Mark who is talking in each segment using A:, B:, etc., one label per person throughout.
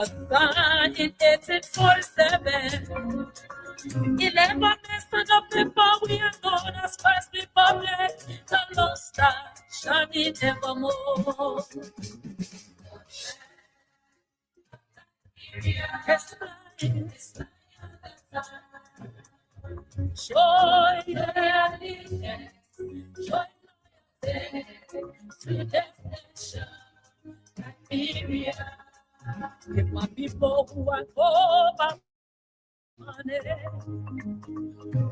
A: Born in 1847. 11 men stood up before we are known as First Republic. The Lone Star shining evermore. It's flying, joy and joy to the nation, Liberia. If my people who are over money,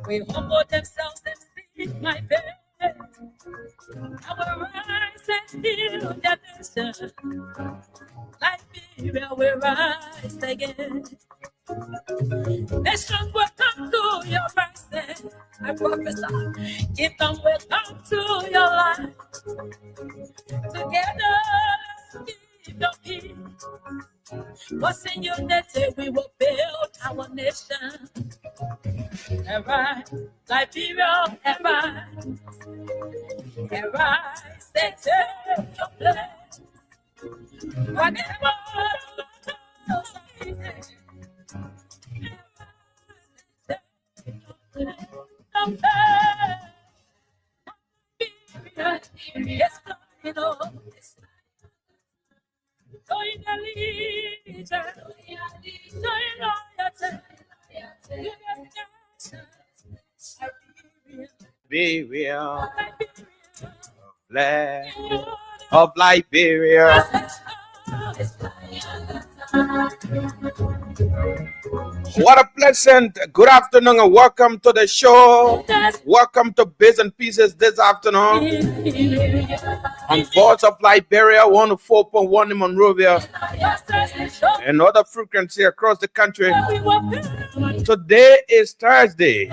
A: we humble themselves and seek my faith. I will rise and heal the nation. Liberia will rise again. Nations will come to your rising. I prophesy. Kingdom will come to your life. Together, give your peace. What's in unity, we will build our nation. Arise, Liberia, arise, and take your place. Whatever yes, you know. Join the leader, join loyalty,
B: Liberia, flag of Liberia. What a pleasant good afternoon and welcome to the show. Welcome to Bitz and Pieces this afternoon on Voice of Liberia 104.1 in Monrovia and other frequency across the country. Today is Thursday.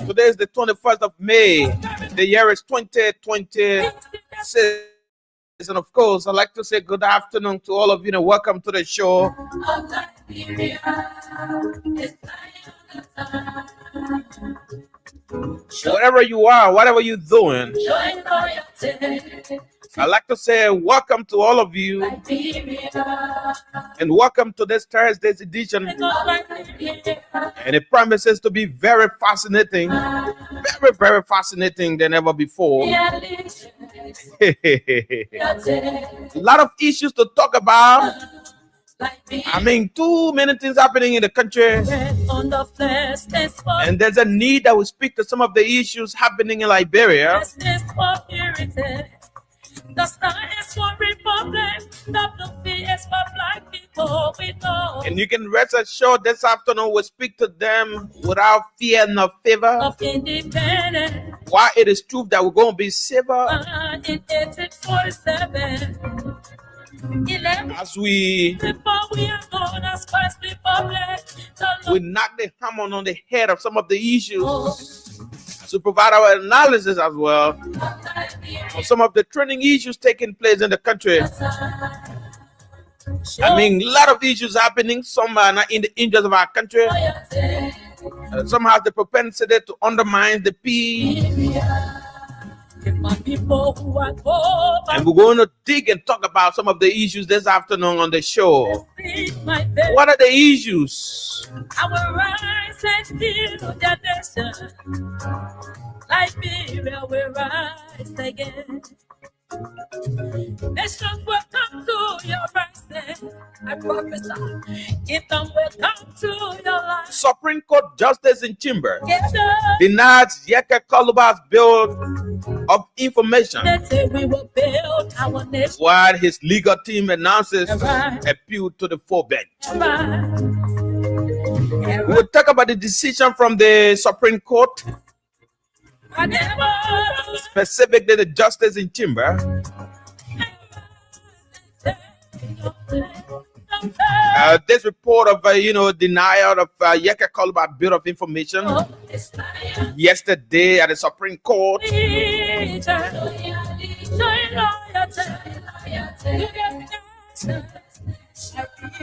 B: Today is the 21st of May. The year is 2026. And of course, I'd like to say good afternoon to all of you and welcome to the show. Wherever you are, whatever you're doing, I'd like to say welcome to all of you and welcome to this Thursday's edition. And it promises to be very fascinating, very fascinating than ever before. A lot of issues to talk about. I mean, too many things happening in the country. And there's a need that we speak to some of the issues happening in Liberia.
A: The star is for Republic, the blue is for black people, we know.
B: And you can rest assured this afternoon we'll speak to them without fear nor favor.
A: Of independence.
B: Why it is true that we're going to be safer.
A: In 1847. 11
B: as we
A: before we are known as First Republic.
B: We knock the hammer on the head of some of the issues. To provide our analysis as well on some of the training issues taking place in the country. I mean, a lot of issues happening. Some are not in the interest of our country. Some have the propensity to undermine the peace. And we're going to dig and talk about some of the issues this afternoon on the show. What are the issues?
A: I will rise and heal the nation. Liberia will rise again. Nations will come to your rising. I prophesy. Kingdom will come to your life.
B: Supreme Court Justice in Chamber denies Yeke Koluba's bill of information,
A: We will build our nation.
B: while his legal team announces appeal to the full bench. We will talk about the decision from the Supreme Court, specifically the Justice in Chamber. This report of denial of Yeke Koluba's bill of information yesterday at the Supreme Court.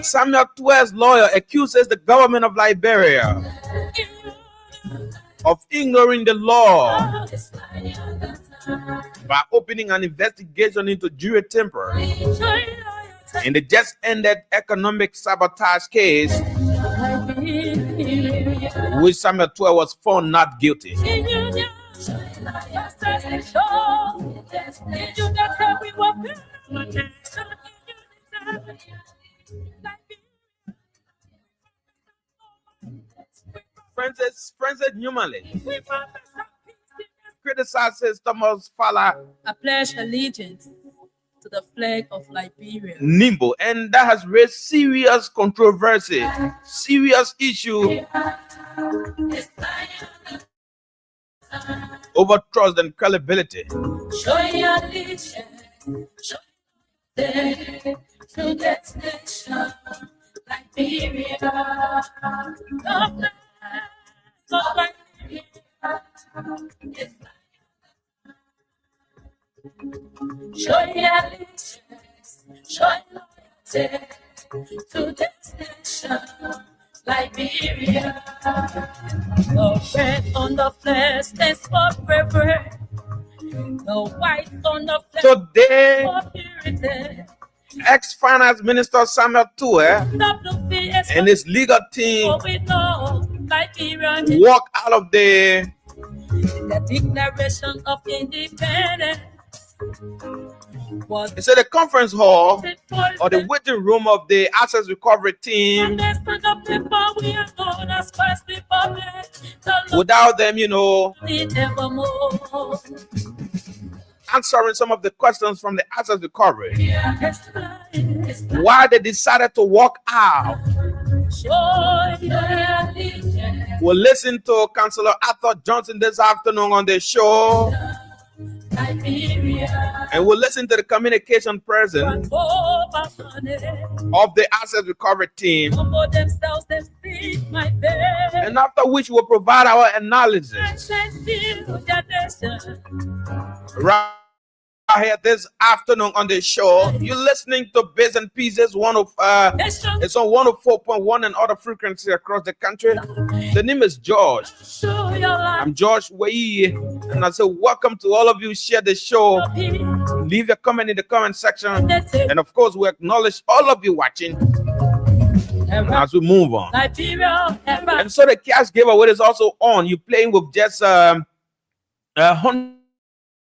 B: Samuel Twer's lawyer accuses the government of Liberia of ignoring the law by opening an investigation into Jewish temper in the just ended economic sabotage case, which Samuel 12 was found not guilty. Francis Newmanley criticizes Thomas Fowler.
A: I pledge allegiance to the flag of Liberia.
B: Nimbo, and that has raised serious controversy, serious issue over trust and credibility.
A: Show your allegiance, show to this nation, Liberia. Show your allegiance, show loyalty to this nation, Liberia. The red on the flag stands for forever. The white on the flag
B: Today,
A: for purity.
B: ex-finance minister Samuel Tue and his legal team walk out of the
A: Declaration of Independence.
B: He said the conference hall or the waiting room of the access recovery team without them, answering some of the questions from the access recovery. Why they decided to walk out. We'll listen to Councillor Arthur Johnson this afternoon on the show. And we'll listen to the communication present of the asset recovery team. And after which we'll provide our analysis. Right here this afternoon on the show. You're listening to Bits and Pieces. It's on 104.1 and other frequencies across the country. The name is George. I'm George Wei, and I say welcome to all of you. Share the show. Leave your comment in the comment section, and of course we acknowledge all of you watching as we move on. And so the cash giveaway is also on. You're playing with just $100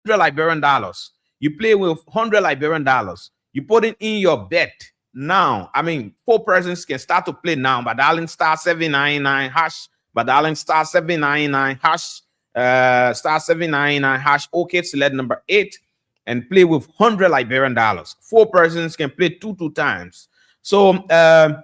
B: Liberian dollars. You play with $100 Liberian dollars. You put it in your bet now. I mean, 4 persons can start to play now by dialing star 799 hash. By dialing star 799 hash, star 799 hash. Okay, select number 8 and play with $100 Liberian dollars. 4 persons can play two times. So the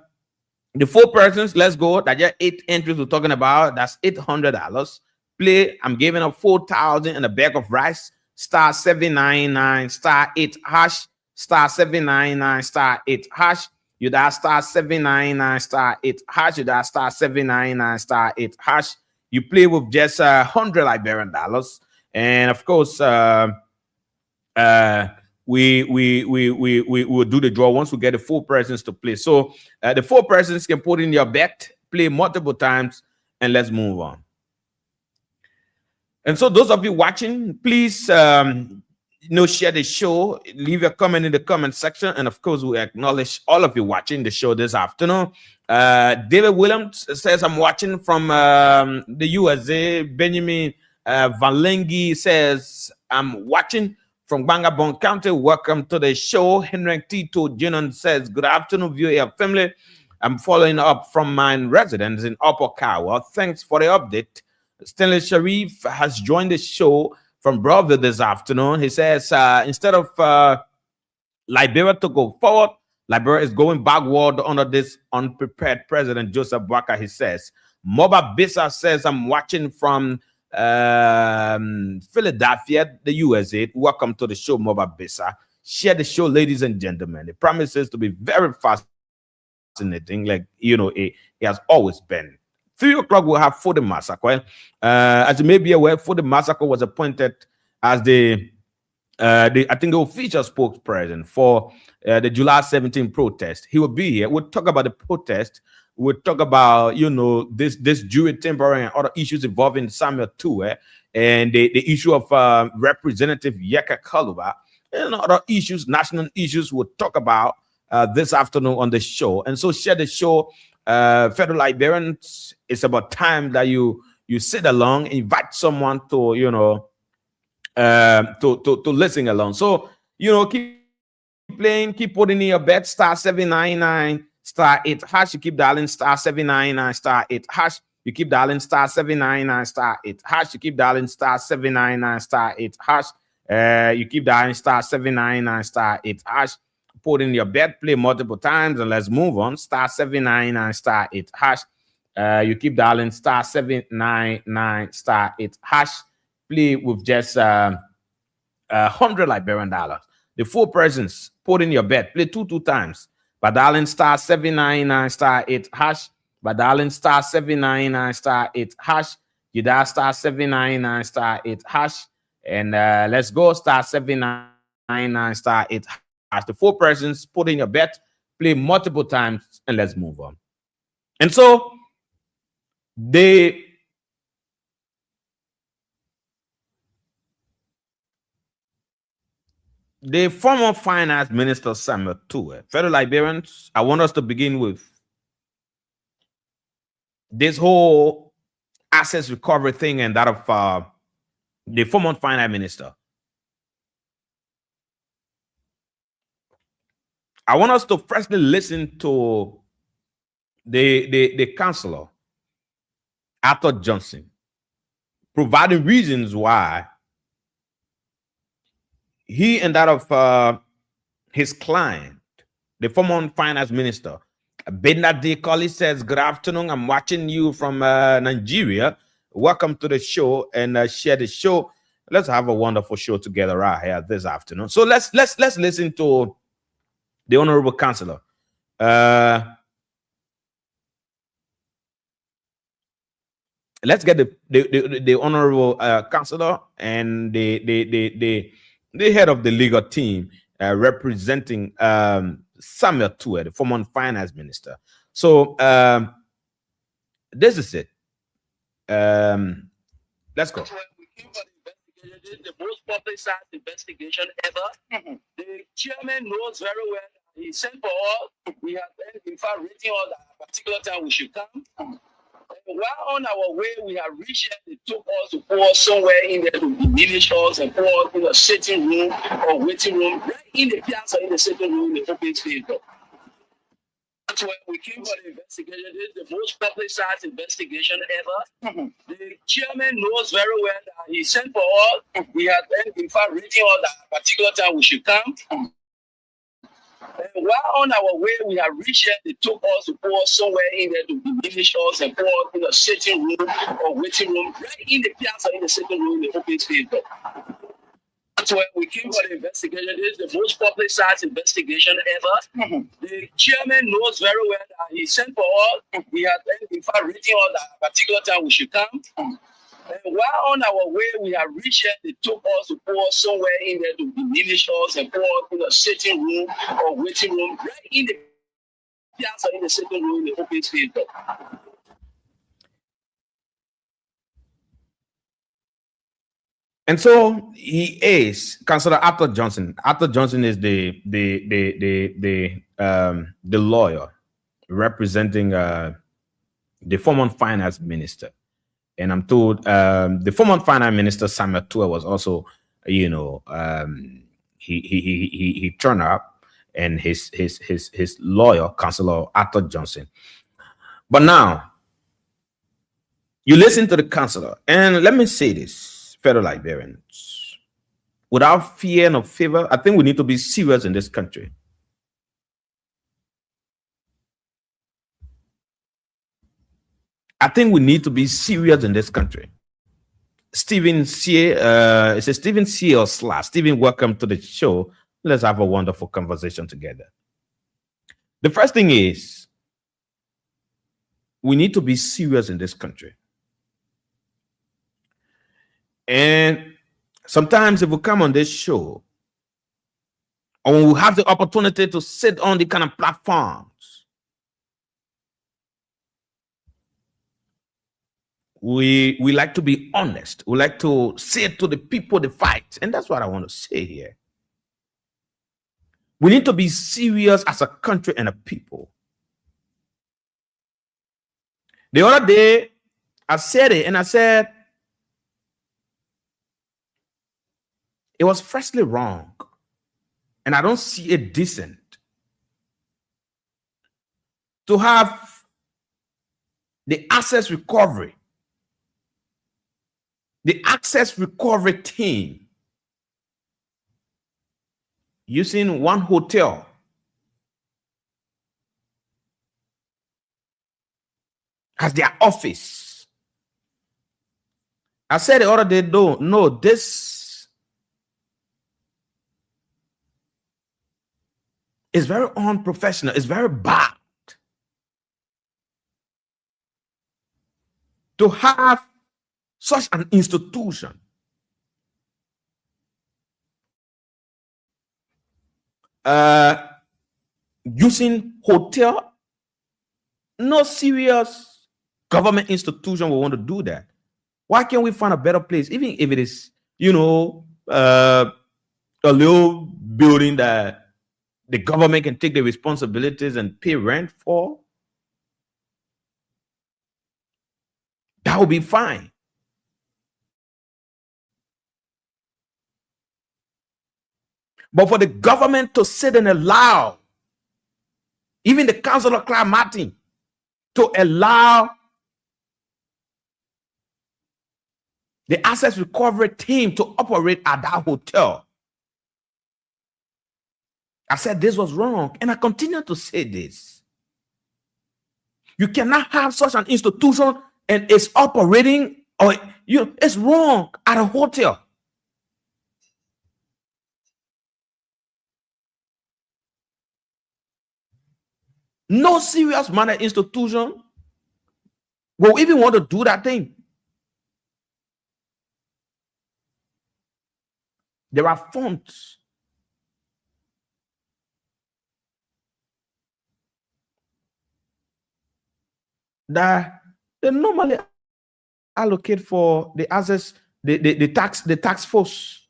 B: 4 persons, let's go. That's just 8 entries we're talking about. That's $800. Play. I'm giving up 4,000 and a bag of rice. Star 799 star 8 hash, star 799 star 8 hash. You dial star 799 star 8 hash. You dial star 799 star 8 hash. You play with just $100 Liberian dollars, and of course, we will do the draw once we get the 4 persons to play. So the 4 persons can put in your bet, play multiple times, and let's move on. And so those of you watching, please, share the show, leave your comment in the comment section. And of course, we acknowledge all of you watching the show this afternoon. David Williams says, I'm watching from the USA. Benjamin Valengi says, I'm watching from Bangabon County. Welcome to the show. Henrik Tito Junon says, good afternoon, viewer family. I'm following up from my residence in Upper Kawa. Thanks for the update. Stanley Sharif has joined the show from Brother this afternoon. He says, instead of Liberia to go forward, Liberia is going backward under this unprepared President Joseph Boakai, he says. Moba Bisa says, I'm watching from Philadelphia, the USA. Welcome to the show, Moba Bisa. Share the show, ladies and gentlemen. It promises to be very fascinating, like, it has always been. 3 o'clock, we'll have Fode Massacre. As you may be aware, Fode Massacre was appointed as the official spokesperson for the July 17 protest. He will be here. We'll talk about the protest. We'll talk about, this Jewish temporary and other issues involving Samuel Tue and the issue of Representative Yeka Kaluba, and other issues, national issues, we'll talk about this afternoon on the show. And so share the show, fellow Liberians. It's about time that you sit along, invite someone to, to listen along. So, keep playing, keep putting in your bet, star 799, star 8 hash. You keep dialing star 799, star 8 hash. You keep dialing star 799, star 8 hash. You keep dialing star 799, star 8 hash. You keep dialing star 799, star 8 hash. Put in your bet, play multiple times, and let's move on. Star 799, star 8 hash. You keep dialing star 799, star 8 hash. Play with just 100 Liberian dollars. The 4 persons, put in your bet, play two times by dialing star 799, star 8 hash. By dialing star 799, star 8 hash. You dial star 799, star 8 hash. And let's go, star 799, star 8 hash. The 4 persons, put in your bet, play multiple times, and let's move on. And so the former finance minister Samuel Tue, fellow Liberians, I want us to begin with this whole assets recovery thing and that of the former finance minister. I want us to firstly listen to the councillor, Arthur Johnson, providing reasons why he and that of his client, the former finance minister, Benadi Colley, says, "Good afternoon. I'm watching you from Nigeria. Welcome to the show and share the show. Let's have a wonderful show together right here this afternoon." So let's listen to the honorable councillor. Let's get the honorable councillor and the head of the legal team representing Samuel Tue, the former finance minister. So this is it. Let's go.
C: The most publicized investigation ever. The chairman knows very well. He sent for all. We have been, in fact, written all that at a particular time we should come. While on our way, we have reached here. They took us to pour somewhere in there to diminish us and pour us in a sitting room or waiting room, right in the piazza, in the sitting room, in the open space. That's where we came for the investigation. This is the most publicized investigation ever. The chairman knows very well that he sent for all. We have been, in fact, written all that at a particular time we should come. While on our way, we have reached here. They took us to pour somewhere in there to diminish us and pour us in a sitting room or waiting room, right in the piazza, in the sitting room, in the open space. That's where we came for the investigation. This is the most publicized investigation ever. The chairman knows very well that he sent for all. We have been, in fact, written all that at a particular time we should come. While on our way, we have reached here. They took us to pour somewhere in there to diminish us and pour us in a sitting room or waiting room, right in the piazza, in the sitting room, in the open space.
B: And so he is Councillor Arthur Johnson. Arthur Johnson is the lawyer representing the former finance minister. And I'm told the former finance minister Samuel Tue was also, he turned up, and his lawyer, Councillor Arthur Johnson. But now you listen to the councillor, and let me say this, fellow Liberians, without fear nor favor, I think we need to be serious in this country. I think we need to be serious in this country. Stephen C. It's a Stephen C. or Slash. Stephen, welcome to the show. Let's have a wonderful conversation together. The first thing is, we need to be serious in this country. And sometimes if we come on this show, or when we have the opportunity to sit on the kind of platforms, we like to be honest. We like to say to the people the fight. And that's what I want to say here. We need to be serious as a country and a people. The other day, I said it, and I said it was firstly wrong. And I don't see it decent to have the access recovery team using one hotel as their office. I said the other day, no, this is very unprofessional. It's very bad to have such an institution using hotel. No serious government institution will want to do that. Why can't we find a better place, even if it is, a little building that the government can take the responsibilities and pay rent for? That would be fine. But for the government to sit and allow, even the Council of Clyde Martin, to allow the asset recovery team to operate at that hotel, I said this was wrong, and I continue to say this. You cannot have such an institution and it's operating, or it's wrong at a hotel. No serious money institution will even want to do that thing. There are funds that they normally allocate for the assets, the tax force.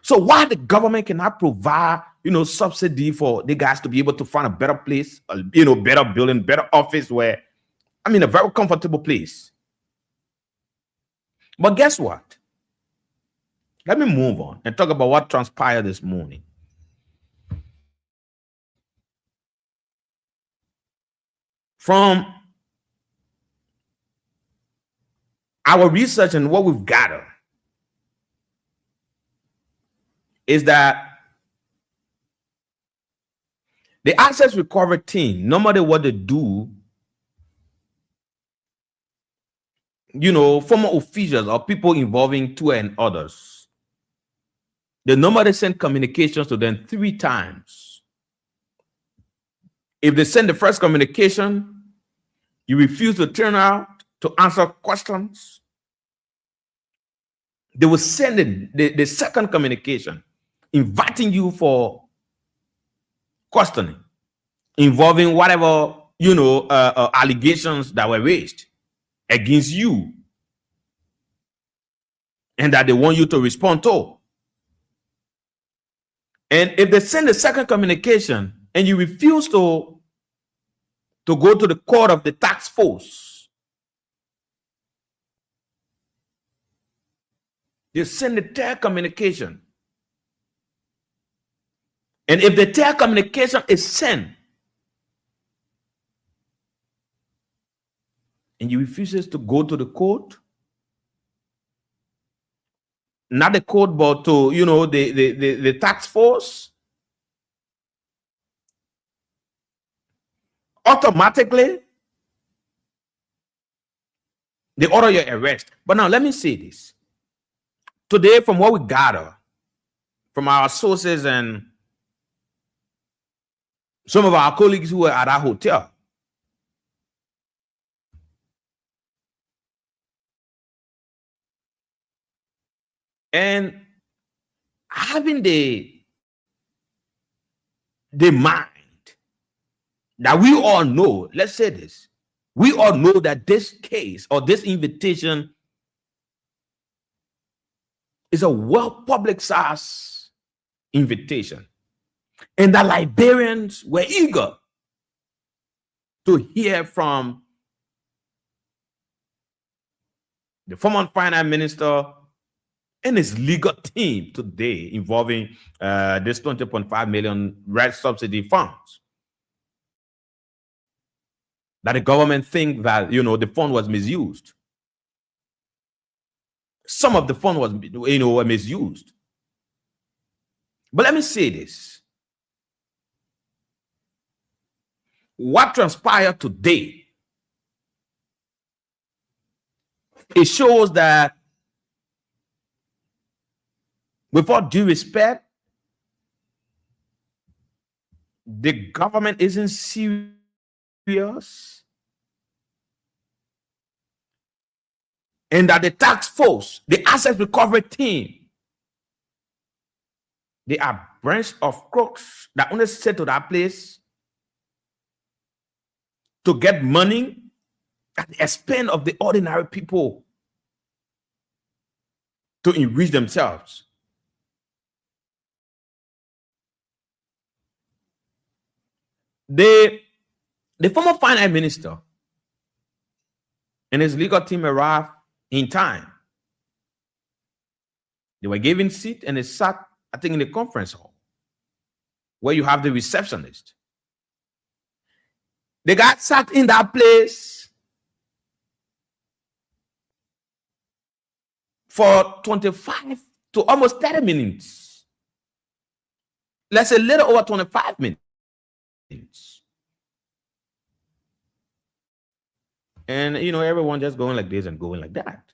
B: So why the government cannot provide, subsidy for the guys to be able to find a better place, better building, better office where, a very comfortable place. But guess what? Let me move on and talk about what transpired this morning. From our research and what we've gathered is that the assets recovery team, no matter what they do, former officials or people involving two and others, they normally send communications to them 3 times. If they send the first communication, you refuse to turn out to answer questions, they will send the second communication inviting you for questioning involving whatever, allegations that were raised against you and that they want you to respond to. And if they send the second communication and you refuse to go to the court of the tax force, they send the third communication. And if the third communication is sent and you refuses to go to the court, not the court, but to the tax force, automatically they order your arrest. But now let me say this. Today, from what we gather from our sources and some of our colleagues who were at our hotel, and having the mind that we all know, let's say this, We all know that this case or this invitation is a well-publicized invitation, and the Liberians were eager to hear from the former finance minister and his legal team today involving this 20.5 million red subsidy funds. That the government think that, the fund was misused. Some of the fund was, were misused. But let me say this. What transpired today, it shows that, with all due respect, the government isn't serious, and that the task force, the asset recovery team, they are branch of crooks that only sit to that place to get money at the expense of the ordinary people to enrich themselves. The former finance minister and his legal team arrived in time. They were given seat and they sat, I think, in the conference hall where you have the receptionist. They got sat in that place for 25 to almost 30 minutes. Let's say a little over 25 minutes. And, everyone just going like this and going like that.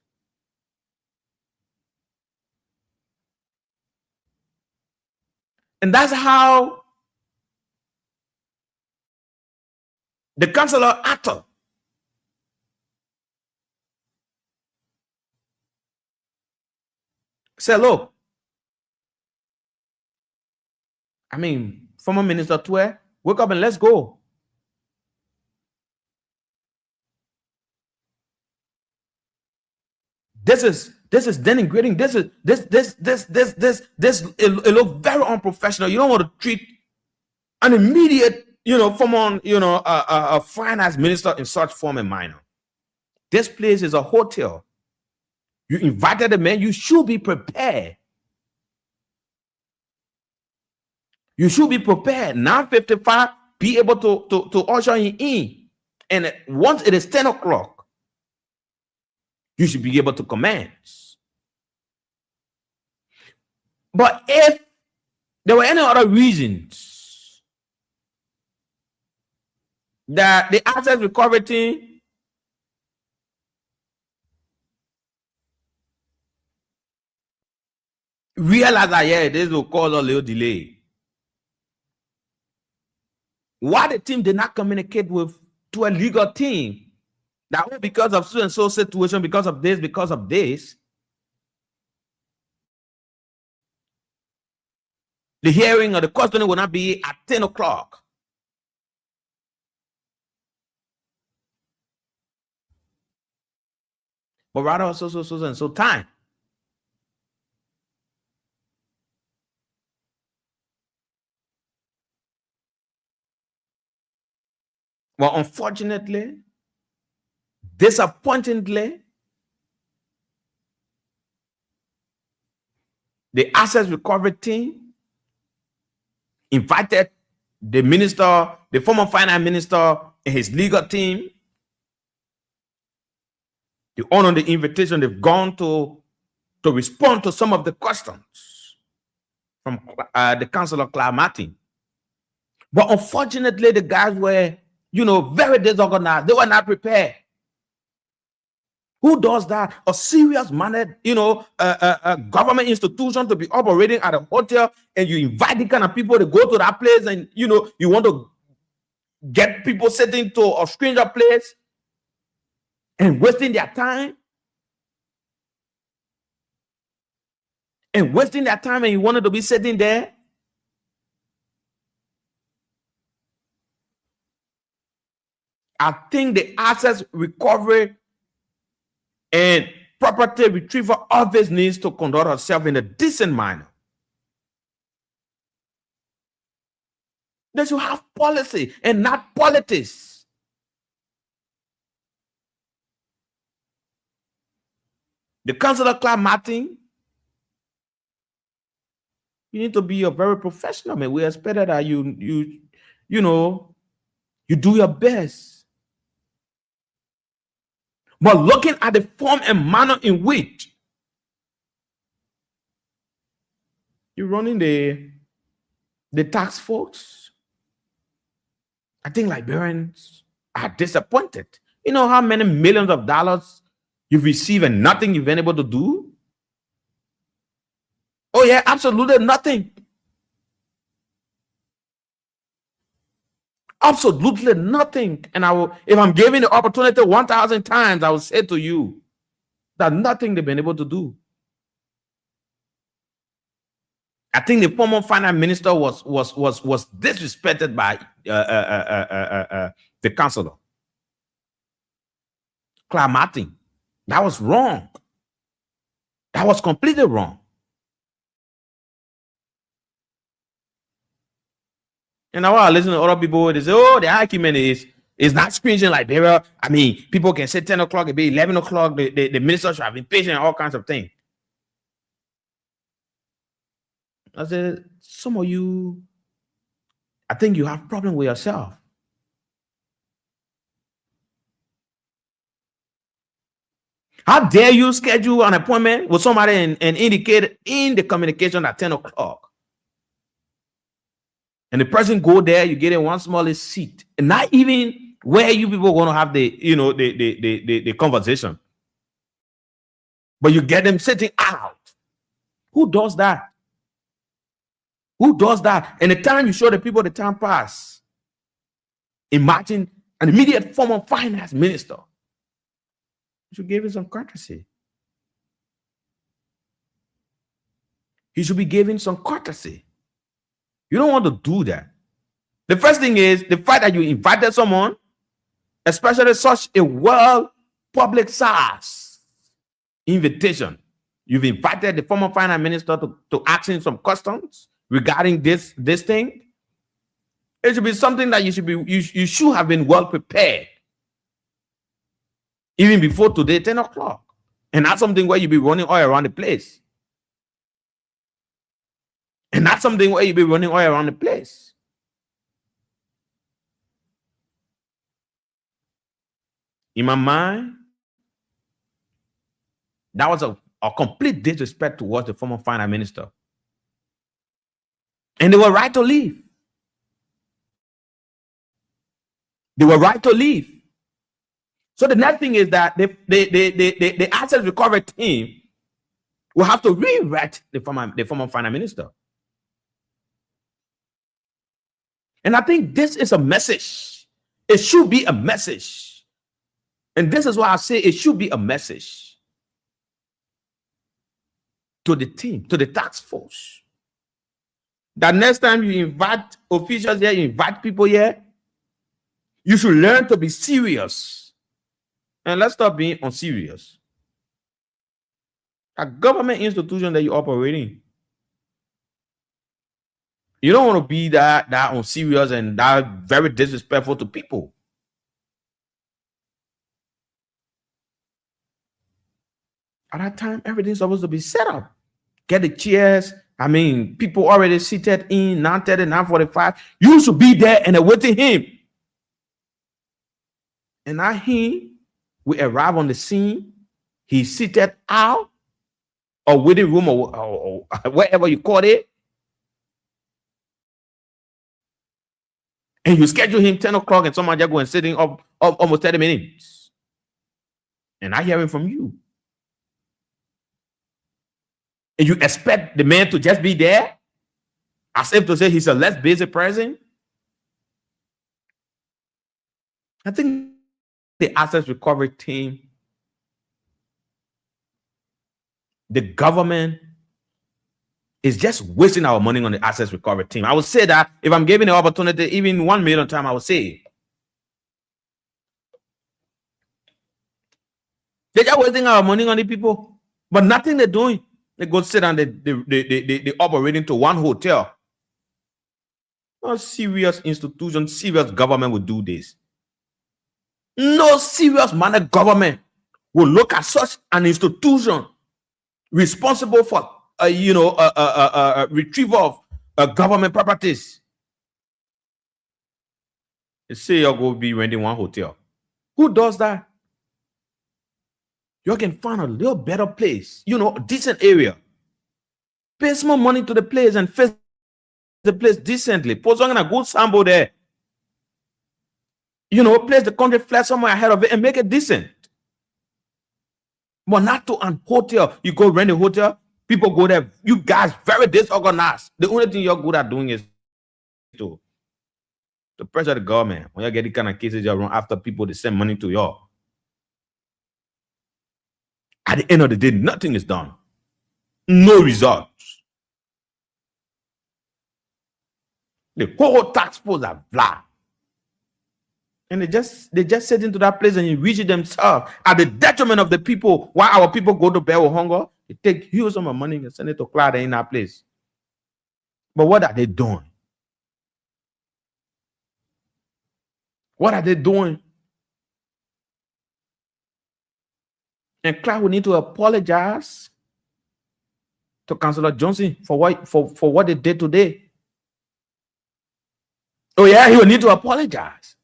B: And that's how the councillor actor said, look, former Minister Twe, wake up and let's go. This is denigrating. It look very unprofessional. You don't want to treat an immediate, former, a finance minister in such form and manner. This place is a hotel. You invited the man. You should be prepared. You should be prepared. 9:55, be able to usher him in. And once it is 10 o'clock, you should be able to commence. But if there were any other reasons that the asset recovery team realized that, this will cause a little delay, why the team did not communicate to a legal team that, because of so and so situation, because of this, the hearing or the questioning will not be at 10 o'clock. But rather so and so time. Well, unfortunately, disappointingly, the asset recovery team invited the minister, the former finance minister, and his legal team. They honor the invitation. They've gone to respond to some of the questions from the Councillor Clyde Martin. But unfortunately, the guys were, very disorganized. They were not prepared. Who does that? A serious mannered, a government institution to be operating at a hotel, and you invite the kind of people to go to that place, and you want to get people sitting to a stranger place and wasting their time. And you wanted to be sitting there. I think the assets recovery and property retrieval office needs to conduct herself in a decent manner. They should have policy and not politics. The Councillor Clark Martin, you need to be a very professional, man. We expect that you do your best. But looking at the form and manner in which you're running the tax force, I think Liberians are disappointed. You know how many millions of dollars you've received and nothing you've been able to do? Oh yeah, absolutely nothing. Absolutely nothing. And if I'm given the opportunity 1,000 times, I will say to you that nothing they've been able to do. I think the former finance minister was disrespected by the councillor. Clark Martin. That was wrong. That was completely wrong. And now I listen to other people, they say, oh, the argument is not screening Liberia. I mean, people can say 10 o'clock, it be 11 o'clock, the minister should have been patient, all kinds of things. I said, some of you, I think you have a problem with yourself. How dare you schedule an appointment with somebody and indicate in the communication at 10 o'clock? And the person go there, you get in one smallest seat, and not even where you people are going to have the conversation, but you get them sitting out. Who does that? Who does that? And the time you show the people the time pass. Imagine an immediate former finance minister. You should give him some courtesy. He should be given some courtesy. You don't want to do that. The first thing is the fact that you invited someone, especially such a public size invitation. You've invited the former finance minister to ask him some questions regarding this thing. It should be something that you should have been well prepared even before today, 10 o'clock, and not something where you be running all around the place. And not something where you be running all around the place. In my mind, that was a complete disrespect towards the former finance minister. And they were right to leave. They were right to leave. So the next thing is that the asset recovery team will have to rewrite the former finance minister. And I think this is a message. It should be a message. And this is why I say it should be a message to the team, to the task force. That next time you invite officials here, you invite people here, you should learn to be serious. And let's stop being unserious. A government institution that you operate in, you don't want to be that unserious and that very disrespectful to people. At that time, everything's supposed to be set up. Get the chairs. I mean, people already seated in 9:30, 9:45. You should be there and awaiting him. And now we arrive on the scene. He's seated out or waiting room or wherever you call it. And you schedule him 10 o'clock and someone just go and sitting up almost 30 minutes. And I hear him from you. And you expect the man to just be there as if to say he's a less busy person. I think the asset recovery team, the government is just wasting our money on the assets recovery team. I would say that if I'm given the opportunity, even 1 million times, I would say They're just wasting our money on the people, but nothing they're doing. They go sit down, they operate into one hotel. No serious institution, serious government would do this. No serious minded government will look at such an institution responsible for retrieval of government properties. They say you're going to be renting one hotel. Who does that? You can find a little better place, a decent area. Pay some money to the place and face the place decently. Put on a good sample there. Place the country flat somewhere ahead of it and make it decent. But not to an hotel. You go rent a hotel, people go there. You guys very disorganized. The only thing you're good at doing is to pressure the government. When you get the kind of cases you run after people, they send money to you. At the end of the day, nothing is done. No results. The whole tax force are flat. And they just sit into that place and enrich themselves at the detriment of the people. While our people go to bed with hunger, they take huge amount of money and send it to Clyde in that place. But what are they doing? What are they doing? And Clyde will need to apologize to Councillor Johnson for what they did today. Oh yeah, he will need to apologize.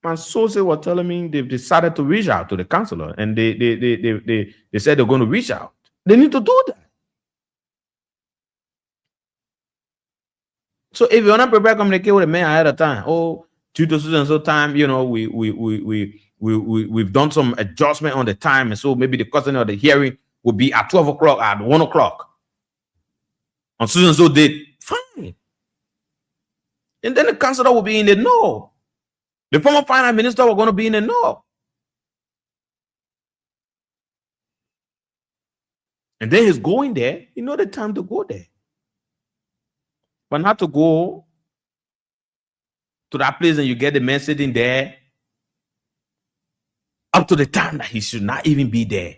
B: My sources were telling me they've decided to reach out to the councillor, and they said they're going to reach out. They need to do that. So if you're not prepared to communicate with the man ahead of time, due to so time, we've done some adjustment on the time, and so maybe the custody of the hearing will be at 12 o'clock, at 1 o'clock. On so date, fine. And then the councillor will be in the know. The former finance minister was going to be in the know. And then he's going there. The time to go there. But not to go to that place and you get the man sitting there up to the time that he should not even be there.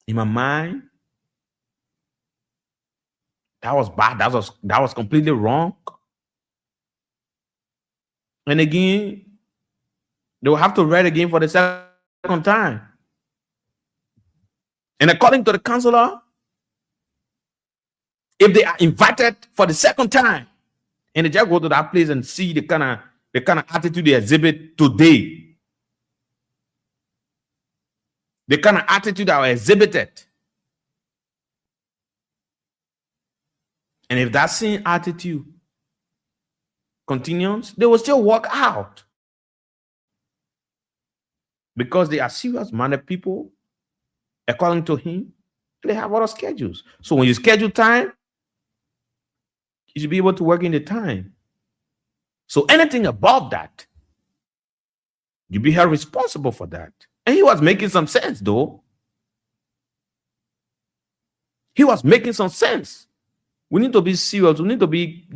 B: In my mind, that was bad. That was completely wrong. And again, they will have to read again for the second time. And according to the councillor, if they are invited for the second time, and they just go to that place and see the kind of attitude they exhibit today, the kind of attitude that was exhibited, and if that same attitude continues, they will still walk out because they are serious-minded people. According to him, they have other schedules. So when you schedule time, you should be able to work in the time. So anything above that, you'll be held responsible for that. And he was making some sense, though. He was making some sense. We need to be serious. We need to be,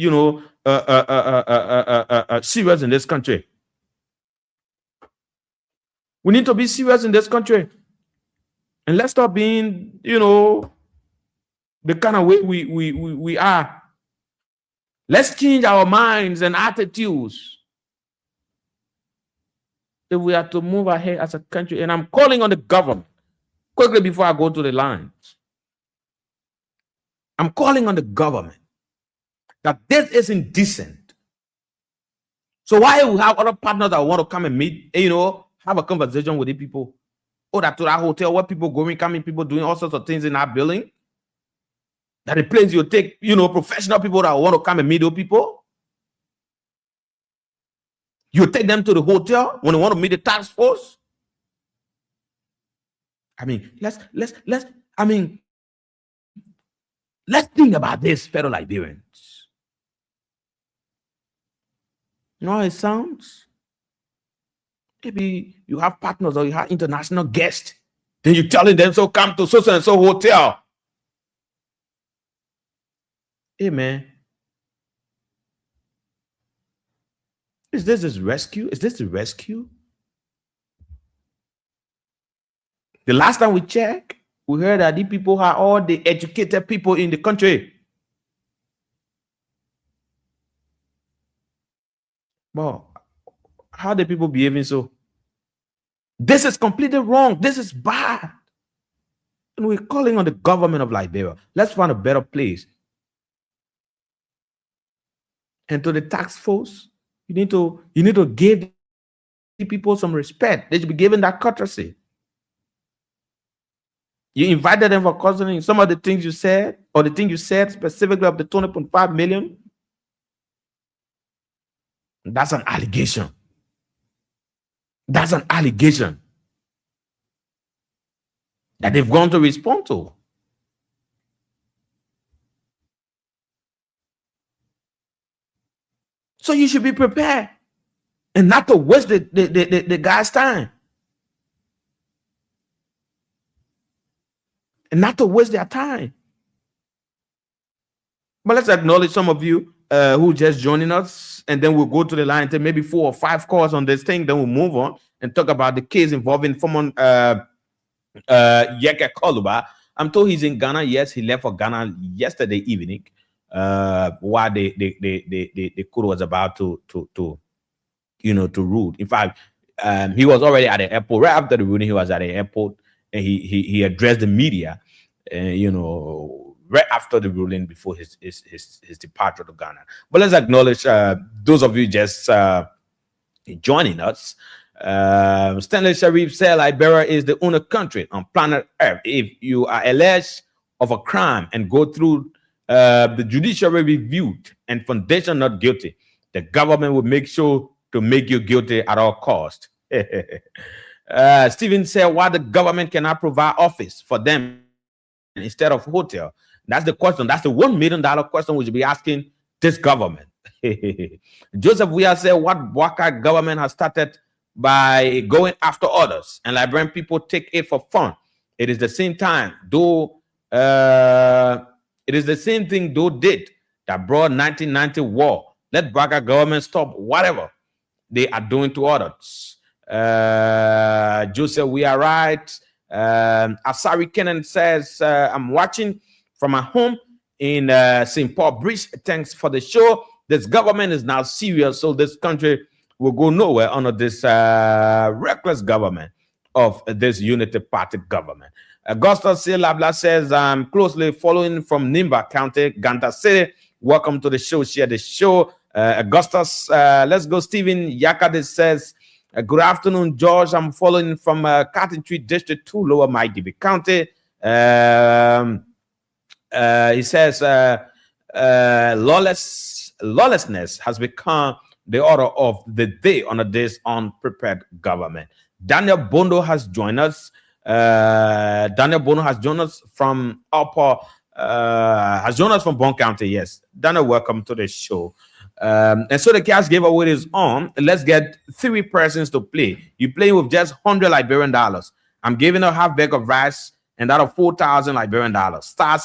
B: serious in this country. We need to be serious in this country. And let's stop being, the kind of way we are. Let's change our minds and attitudes if we are to move ahead as a country. And I'm calling on the government, quickly before I go to the lines. I'm calling on the government that this isn't decent. So why we have other partners that want to come and meet, have a conversation with the people? That to that hotel where people going, coming, people doing all sorts of things in that building. That the place you take, professional people that want to come and meet those people. You take them to the hotel when they want to meet the task force. Let's think about this, fellow Liberians. You know how it sounds? Maybe you have partners or you have international guests. Then you're telling them, so come to so and so hotel. Hey, man. Is this rescue? Is this the rescue? The last time we checked, we heard that these people are all the educated people in the country. But how the people behaving so? This is completely wrong. This is bad. And we're calling on the government of Liberia. Let's find a better place. And to the tax force, you need to give the people some respect. They should be given that courtesy. You invited them for cousining. Some of the things you said, or the thing you said specifically of the 20.5 million, that's an allegation. That's an allegation that they've gone to respond to. So you should be prepared and not to waste the guy's time. And not to waste their time. But let's acknowledge some of you who just joining us, and then we'll go to the line and take maybe 4 or 5 calls on this thing. Then we'll move on and talk about the case involving someone Yeke Koluba. I'm told he's in Ghana. Yes, he left for Ghana yesterday evening while the court was about to rule. In fact, he was already at the airport. Right after the ruling, he was at the airport and he addressed the media, right after the ruling before his departure to Ghana. But let's acknowledge those of you just joining us. Stanley Sharif said Liberia is the only country on planet Earth. If you are alleged of a crime and go through the judiciary reviewed and foundation not guilty, the government will make sure to make you guilty at all cost. Stephen said, why the government cannot provide office for them instead of hotel? That's the question. That's the $1 million question we should be asking this government. Joseph Weah said, what Waka government has started by going after others, and Liberian people take it for fun. It is the same time, though. It is the same thing though did that brought 1990 war. Let Waka government stop whatever they are doing to others. Joseph, we are right. Asari Kenan says, I'm watching from my home in St. Paul Bridge. Thanks for the show. This government is now serious, so this country will go nowhere under this reckless government of this Unity Party government. Augustus Labla says, I'm closely following from Nimba County, Ganta City. Welcome to the show. Share the show. Augustus, let's go. Stephen Yakade says, good afternoon, George. I'm following from Cotton Tree District 2, Lower Maidibi County. He says, lawlessness has become the order of the day under this unprepared government. Daniel Bondo has joined us. From Upper, has joined us from Bon County. Yes, Daniel, welcome to the show. And so the cash giveaway is on. Let's get 3 persons to play. You play with just $100 Liberian dollars. I'm giving a half bag of rice and that of 4,000 Liberian dollars. Star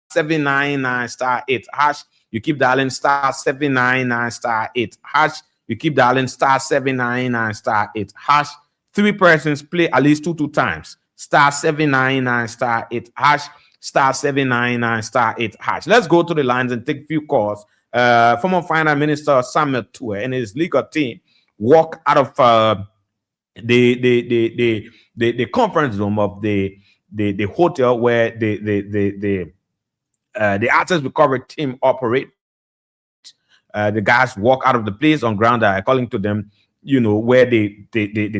B: 799 star 8 hash. You keep dialing star 799 star 8 hash. You keep dialing star 799 star 8 hash. 3 persons play at least two times. Star 799 star 8 hash. Star 799 star 8 hash. Let's go to the lines and take a few calls. Former Finance Minister Samuel Toure and his legal team walk out of the conference room of the hotel where the artist recovery team operate. The guys walk out of the place on ground that, according to them, where they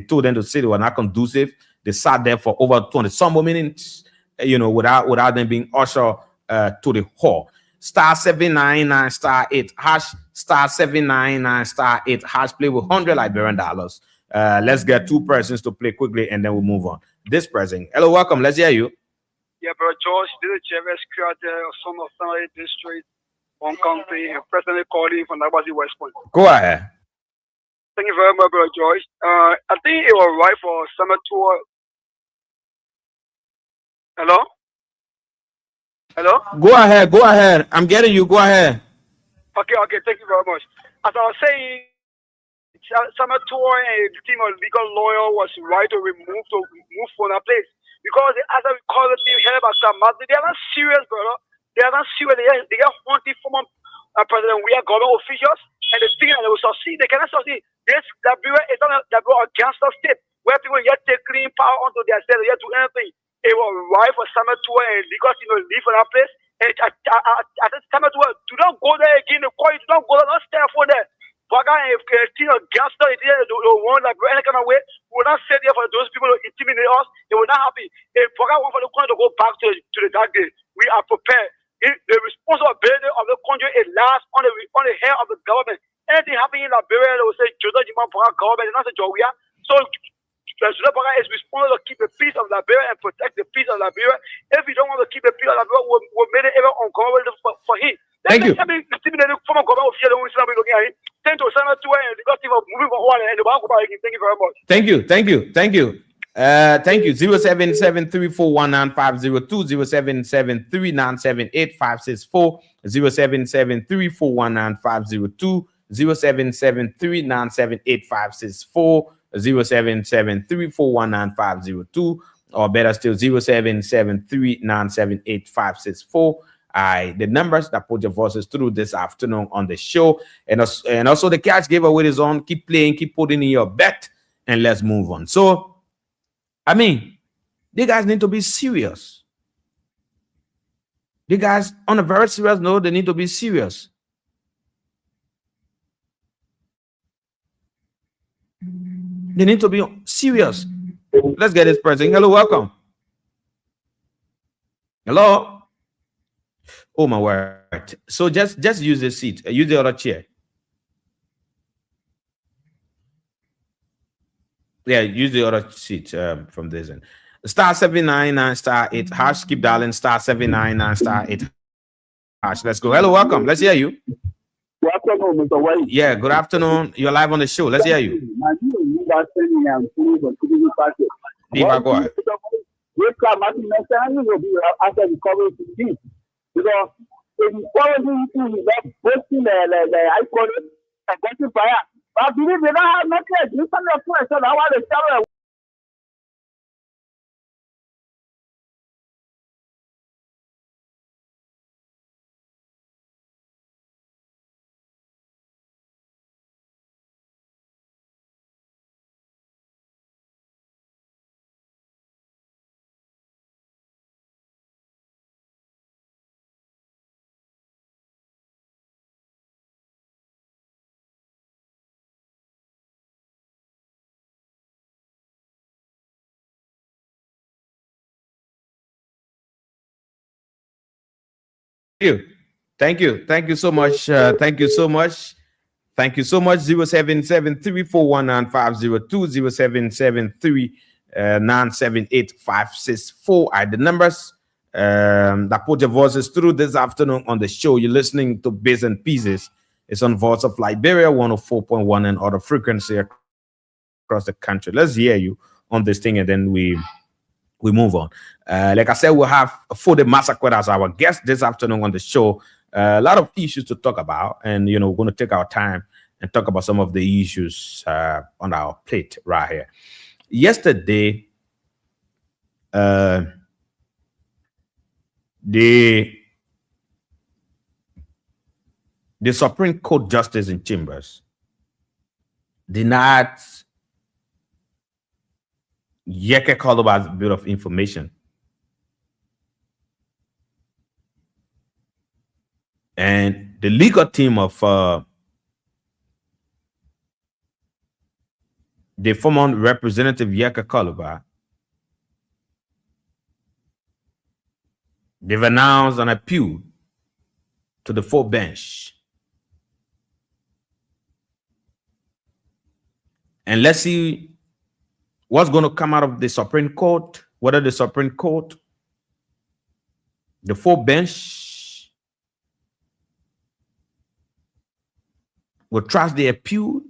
B: told them to say they were not conducive. They sat there for over 20 some minutes, without them being ushered to the hall. Star 799 star 8 hash. Star 799 star 8 hash. Play with $100 Liberian dollars. Let's get 2 persons to play quickly and then we'll move on. This person, hello, welcome. Let's hear you.
D: Yeah, bro, George, this is Chavez Creator, son of Sunday District, One County, and personally calling from Nabasi West Point.
B: Go ahead.
D: Thank you very much, bro, George. I think it was right for Summer Tour. Hello? Hello?
B: Go ahead. I'm getting you. Go ahead.
D: Okay, thank you very much. As I was saying, Samatua and the team of legal lawyer was right to move from that place. Because as I recall the team head about Samat, they are not serious, brother. They are not serious. They are wanting from President. We are government officials, and they think that they will succeed. They cannot succeed. This WA is not a gangster state where people yet take clean power onto their state, yet do anything. It was right for Samatua and legal team to leave from that place. And I said, Samatua, do not go there again. Do not go there. Don't stay for there. Baga if gangster it one like any kind of way, we will not sit there for those people to intimidate us. They will not happy. If Baga want for the country to go back to the dark day, we are prepared. The responsibility of the country is last on the head of the government. Anything happening in Liberia, they will say Joseph Jiman Baga government, not the Jowia. So Joseph Baga is responsible to keep the peace of Liberia and protect the peace of Liberia. If you don't want to keep the peace of Liberia, we'll make it ever uncomfortable for him.
B: Thank you.
D: Thank you very much.
B: Thank you. Thank you. 0773419502, 0773978564, 0773419502, 0773978564, 0773419502, or better still 0773978564. The numbers that put your voices through this afternoon on the show, and also the cash giveaway is on. Keep playing, keep putting in your bet, and let's move on. So I mean, you guys need to be serious. You guys, on a very serious note, they need to be serious. They need to be serious. Let's get this person. Hello, welcome. Hello. Oh my word. So just use the seat. Use the other chair. Yeah, use the other seat from this end. Star 799 star 8 hash. Keep dialing star 799 star 8 hash. Let's go. Hello, welcome. Let's hear you.
E: Good afternoon, Mr. White.
B: Yeah, good afternoon. You're live on the show. Let's hear you.
E: I believe they don't have nothing. You can not put so I want to tell
B: Thank you so much. Thank you so much. 0773419502, 0773978564 are the numbers that put your voices through this afternoon on the show. You're listening to Bits and Pieces. It's on Voice of Liberia 104.1 and other frequency across the country. Let's hear you on this thing, and then we move on. Like I said, we'll have Fode Massacre as our guest this afternoon on the show. A lot of issues to talk about, and we're going to take our time and talk about some of the issues on our plate right here. Yesterday, the Supreme Court Justice in Chambers denied Yeke Koloba's bit of information. And the legal team of the former representative Yeke Koloba, they've announced an appeal to the full bench. And let's see what's going to come out of the Supreme Court, whether the Supreme Court, the full bench, will trust the appeal,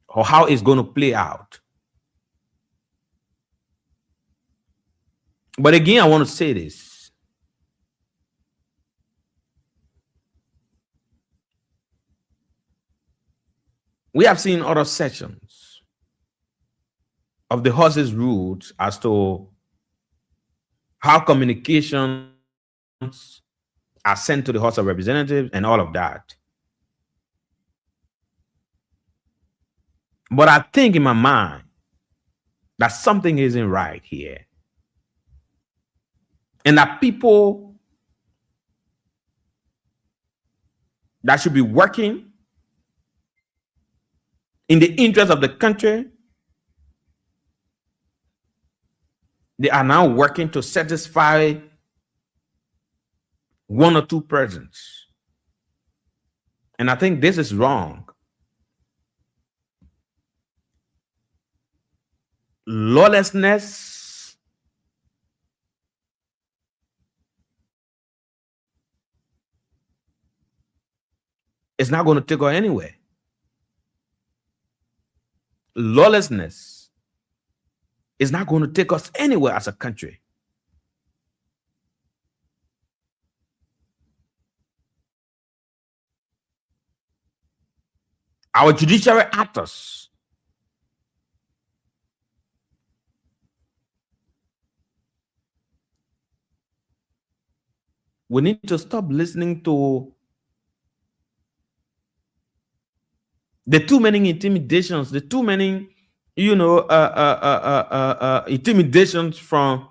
B: or how it's going to play out. But again, I want to say this. We have seen other sections of the horse's rules as to how communications are sent to the House of Representatives and all of that. But I think in my mind that something isn't right here. And that people that should be working in the interest of the country, they are now working to satisfy one or two persons. And I think this is wrong. Lawlessness is not going to take us anywhere. Lawlessness is not going to take us anywhere as a country. Our judiciary actors we need to stop listening to the too many intimidations, the too many, intimidations from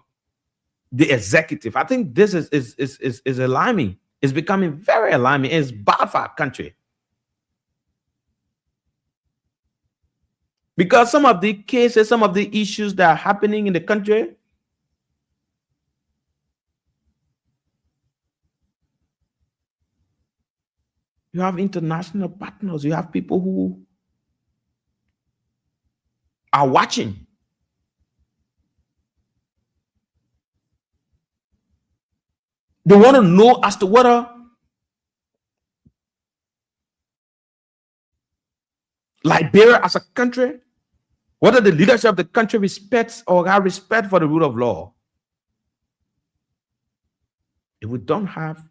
B: the executive. I think this is alarming. It's becoming very alarming. It's bad for our country. Because some of the cases, some of the issues that are happening in the country, you have international partners, you have people who are watching. They want to know as to whether Liberia as a country, whether the leadership of the country respects or have respect for the rule of law. If we don't have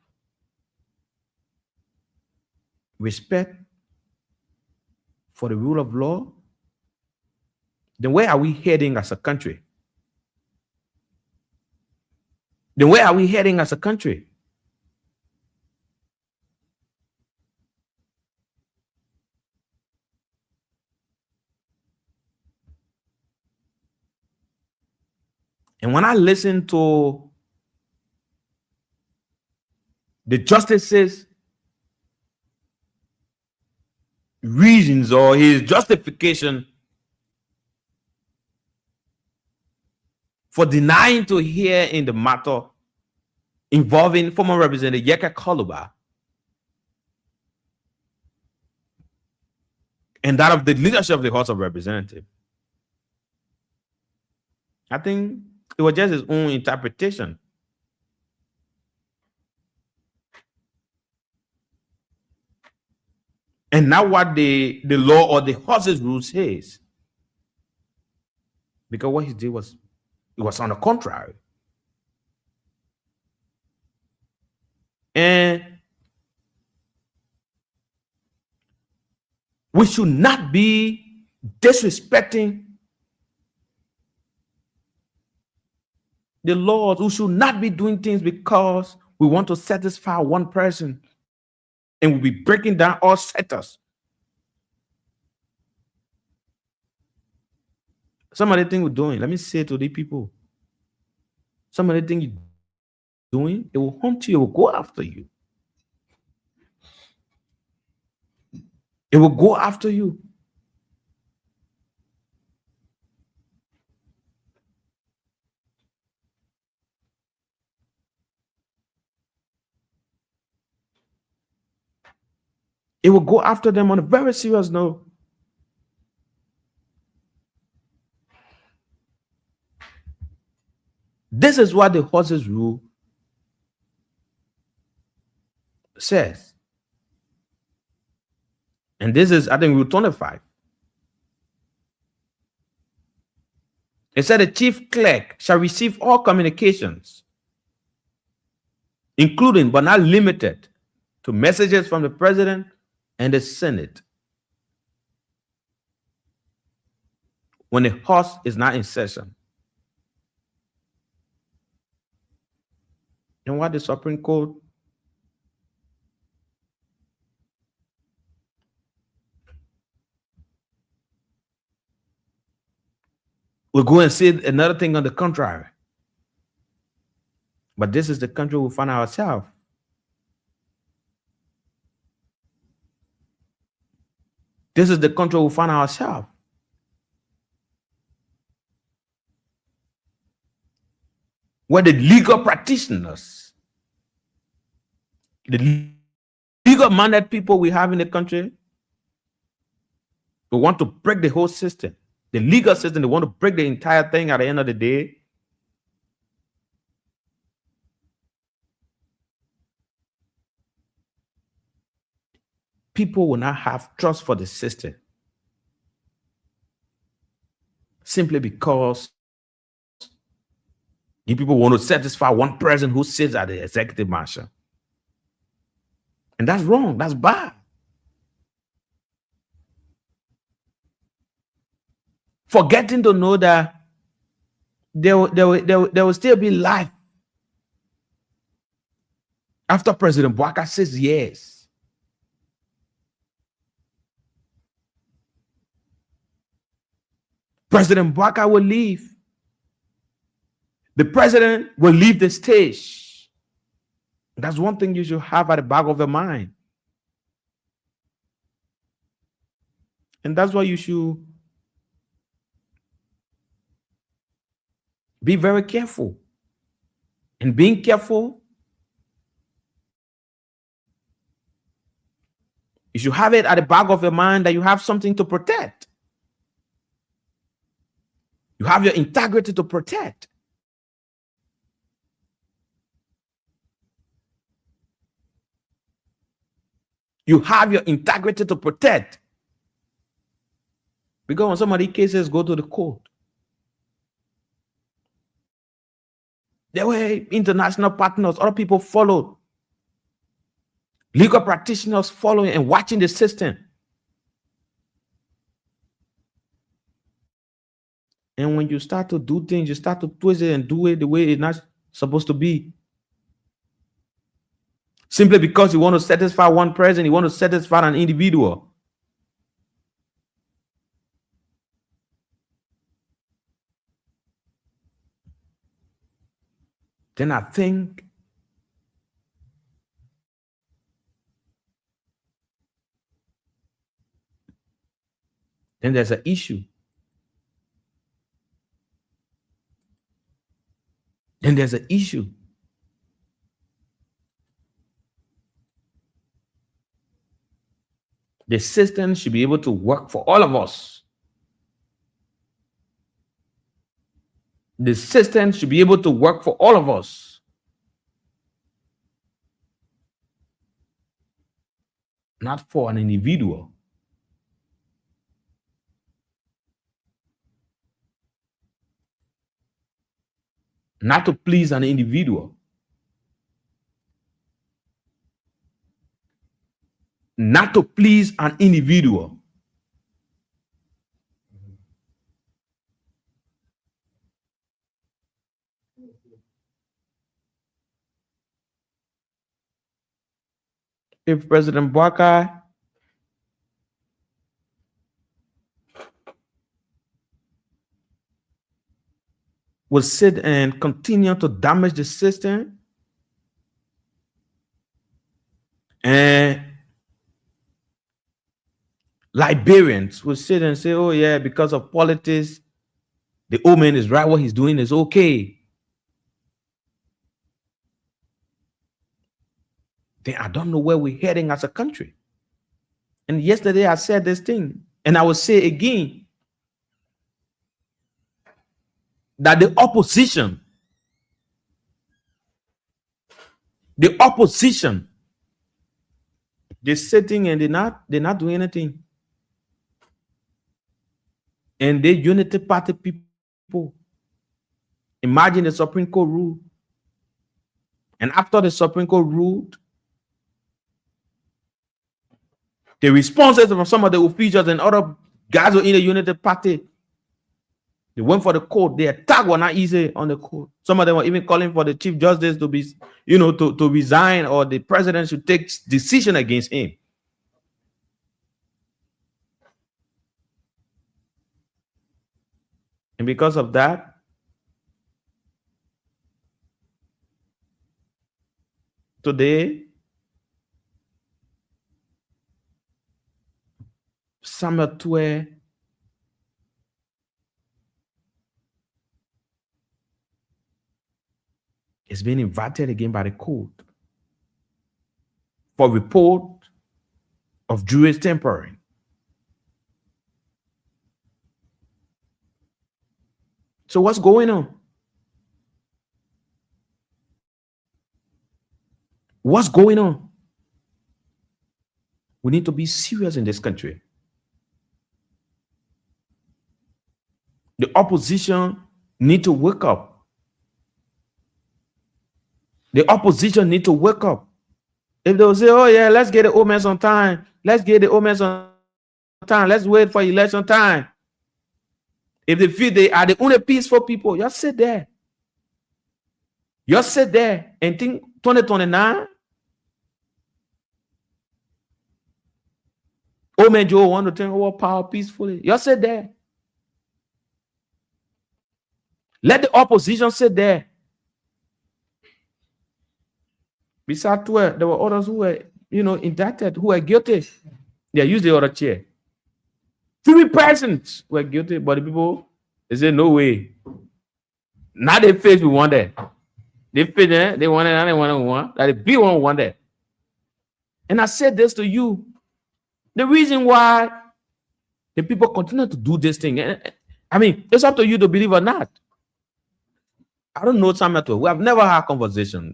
B: respect for the rule of law, then where are we heading as a country? Then where are we heading as a country? And when I listen to the justices' reasons or his justification for denying to hear in the matter involving former Representative Yeka Koluba and that of the leadership of the House of Representatives, I think it was just his own interpretation. And not what the law or the horse's rule says. Because what he did was, it was on the contrary. And we should not be disrespecting the laws. We should not be doing things because we want to satisfy one person and we'll be breaking down all sectors. Some of the things we're doing, let me say to the people, some of the things you're doing, it will hunt you, it will go after you. It will go after you. It will go after them on a very serious note. This is what the horse's rule says. And this is, I think, Rule 25. It said the chief clerk shall receive all communications, including but not limited to messages from the president and the Senate, when the horse is not in session. And what the Supreme Court will go and say another thing on the contrary. But this is the country we find ourselves. This is the country we find ourselves. Where the legal practitioners, the legal-minded people we have in the country, who want to break the whole system, the legal system, they want to break the entire thing at the end of the day. People will not have trust for the system simply because the people want to satisfy one person who sits at the executive mansion. And that's wrong. That's bad. Forgetting to know that there will still be life after President Bouaka says yes. President Bouaka will leave. The president will leave the stage. That's one thing you should have at the back of your mind. And that's why you should be very careful. And being careful, you should have it at the back of your mind that you have something to protect. You have your integrity to protect. You have your integrity to protect. Because when some of these cases go to the court, there were international partners, other people followed. Legal practitioners following and watching the system. And when you start to do things, you start to twist it and do it the way it's not supposed to be. Simply because you want to satisfy one person, you want to satisfy an individual. Then I think then there's an issue. Then there's an issue. The system should be able to work for all of us. The system should be able to work for all of us. Not for an individual. Not to please an individual. Not to please an individual. If President Bouaka would sit and continue to damage the system, and Liberians will sit and say, oh yeah, because of politics, the old man is right, what he's doing is okay. Then I don't know where we're heading as a country. And yesterday I said this thing, and I will say again, that the opposition, they're sitting and they're not doing anything. And the Unity Party people, imagine the Supreme Court ruled. And after the Supreme Court ruled, the responses from some of the officials and other guys who are in the Unity Party They went for the court. The attack was not easy on the court. Some of them were even calling for the Chief Justice to be, to resign, or the president should take decision against him. And because of that, today, Samuel Tue is being invited again by the court for report of Jewish tampering. So what's going on? What's going on? We need to be serious in this country. The opposition need to wake up. The opposition need to wake up. If they'll say, oh yeah, let's get the old man some time. Let's get the old man some time. Let's wait for election time. If they feel they are the only peaceful people, just sit there. Just sit there and think 2029. Old man Joe want to take over power peacefully. Just sit there. Let the opposition sit there. Besides 12, there were others who were, indicted, who were guilty. They used the other chair. 3 persons were guilty, but the people, they said, no way. Now they face we want that. They face it, they want it, and they want that the big one want that. And I said this to you. The reason why the people continue to do this thing, I mean, it's up to you to believe or not. I don't know Samuel Tue. We have never had a conversation.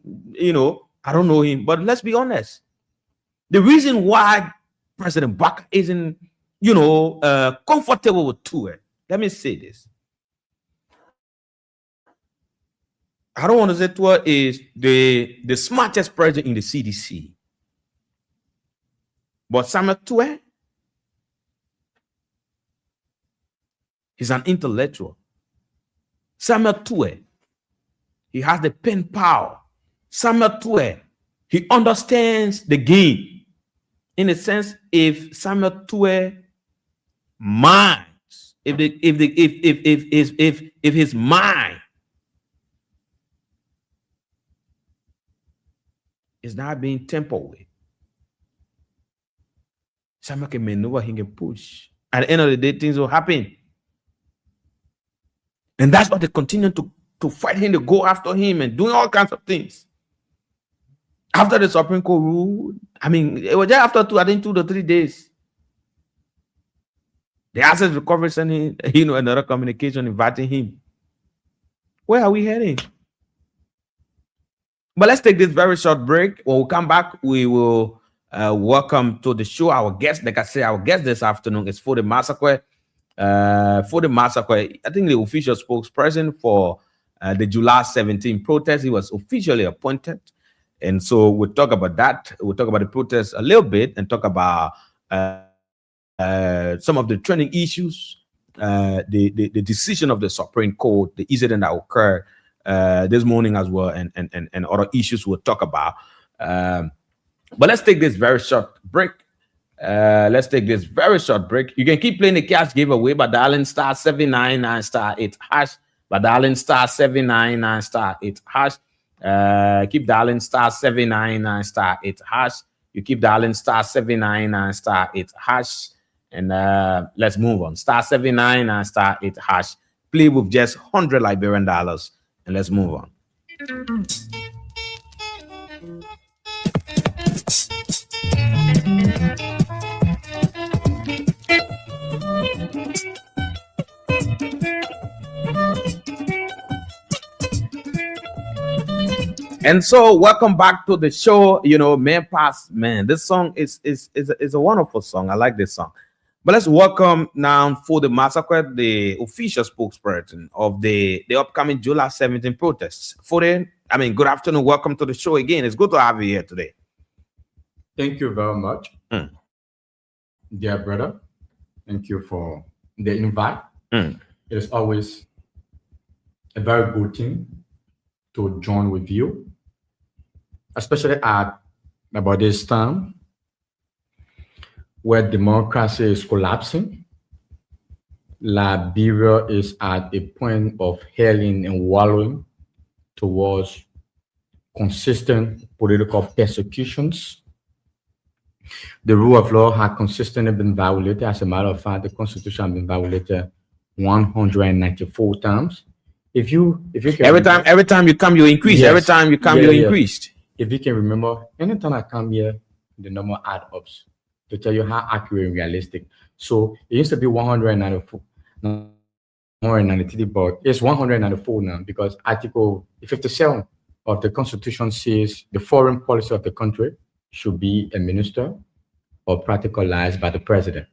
B: I don't know him, but let's be honest. The reason why President Baka isn't, comfortable with Tue, let me say this. I don't want to say Tue is the smartest president in the CDC. But Samuel Tue, he's an intellectual. Samuel Tue, he has the pen power. Samuel Tue, he understands the game. In a sense, if Samuel Tue minds, if his mind is not being tampered with, Samuel can maneuver, he can push. At the end of the day, things will happen. And that's why they continue to fight him, to go after him and doing all kinds of things. After the Supreme Court ruled, I mean, it was just after 2 to 3 days. The Access Recovery sending, another communication inviting him. Where are we heading? But let's take this very short break. When we come back, we will welcome to the show our guest. Like I said, our guest this afternoon is Fode Massacre. Fode Massacre, I think the official spokesperson for the July 17 protest. He was officially appointed. And so we'll talk about that. We'll talk about the protest a little bit and talk about some of the trending issues, the decision of the Supreme Court, the incident that occurred this morning as well, and other issues we'll talk about. But let's take this very short break. You can keep playing the cash giveaway by dialing *799*8#. By dialing *799*8#. Keep dialing *799*8#. You keep dialing *799*8#. And let's move on. *799*8#. Play with just 100 Liberian dollars. And let's move on. And so, welcome back to the show. Man Pass, man. This song is a wonderful song. I like this song. But let's welcome now Fode Massacre, the official spokesperson of the upcoming July 17 protests. Fode, good afternoon. Welcome to the show again. It's good to have you here today.
F: Thank you very much, dear brother. Thank you for the invite. It is always a very good thing to join with you, especially at about this time where democracy is collapsing. Liberia is at a point of hailing and wallowing towards consistent political persecutions. The rule of law has consistently been violated. As a matter of fact, the Constitution has been violated 194 times. If you can
B: every time you come, you increase.
F: Yes.
B: Every time you come,
F: Yeah,
B: you
F: yeah.
B: increased.
F: if you can remember, anytime I come here, the number add ups to tell you how accurate and realistic. So it used to be 194, 193, but it's 194 now because Article 57 of the Constitution says the foreign policy of the country should be administered or practicalized by the president.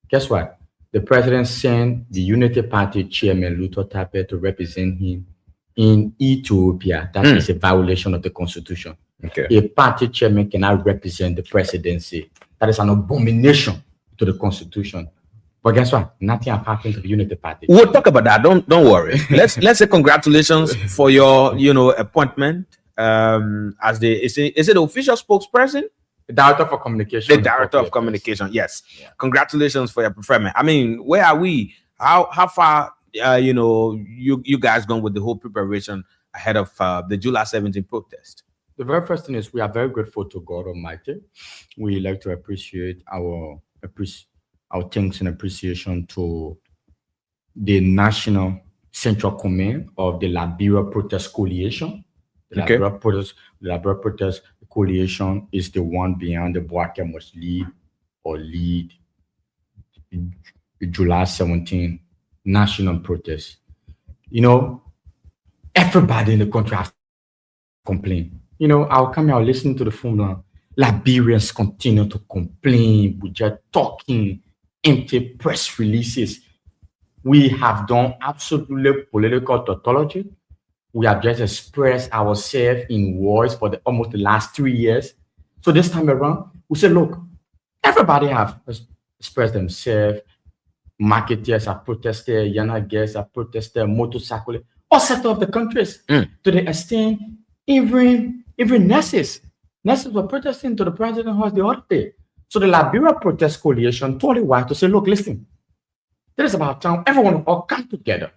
F: Guess what? The president sent the Unity Party chairman Luther Tape to represent him in Ethiopia. That is a violation of the Constitution.
B: Okay.
F: A party chairman cannot represent the presidency. That is an abomination to the Constitution. But guess what? Nothing has happened to the Unity Party.
B: We'll talk about that. Don't worry. Let's say congratulations for your appointment as the is it the official spokesperson?
F: The Director for Communication.
B: The Director of Communication. Yes. Yeah. Congratulations for your preferment. I mean, where are we? How far you guys gone with the whole preparation ahead of the July 17th protest?
F: The very first thing is we are very grateful to God Almighty. We like to appreciate our thanks and appreciation to the National Central Command of the Liberia Protest Coalition. The Liberia Protest Coalition is the one behind the Boake must lead the July 17 national protest. Everybody in the country has complained. I'll come here, I'll listen to the phone. Liberians continue to complain. We're just talking empty press releases. We have done absolutely political tautology. We have just expressed ourselves in words for almost the last 3 years. So this time around, we say, look, everybody have expressed themselves. Marketeers have protested, Yana guests have protested, motorcyclists, all set of the countries to the extent even nurses were protesting to the president house the other day. So the Liberia Protest Coalition told it why to say, look, listen, there is about time everyone all come together.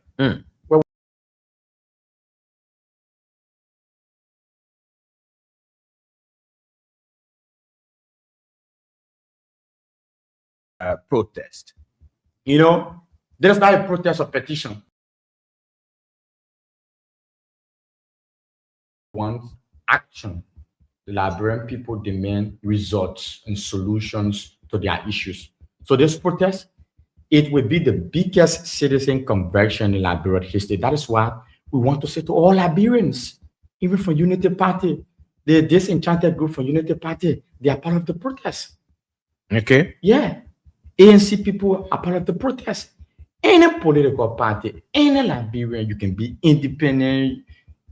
B: Protest.
F: There's not a protest or petition. Want action. The Liberian people demand results and solutions to their issues. So this protest, it will be the biggest citizen conversion in Liberian history. That is why we want to say to all Liberians, even from Unity Party, the disenchanted group from Unity Party, they are part of the protest.
B: Okay.
F: Yeah. ANC people are part of the protest. Any political party, any Liberian, you can be independent.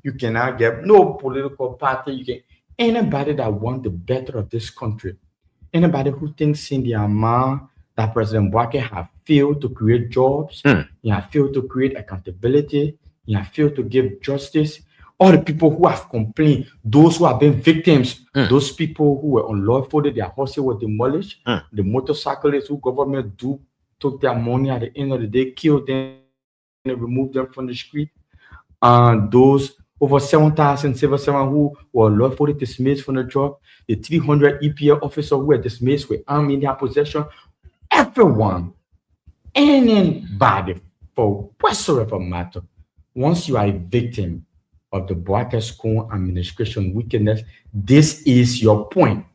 F: You cannot get no political party. Anybody that wants the better of this country, anybody who thinks in their mind that President Boake have failed to create jobs, he has failed to create accountability, he has failed to give justice. All the people who have complained, those who have been victims, those people who were unlawfully, their horses were demolished, the motorcyclists who government took their money at the end of the day, killed them, and removed them from the street. Those over 7,000 civil servants who were lawfully dismissed from the job, the 300 EPA officers who were dismissed with arms in their possession, everyone, anybody, for whatsoever matter, once you are a victim of the Boake school administration wickedness, this is your point.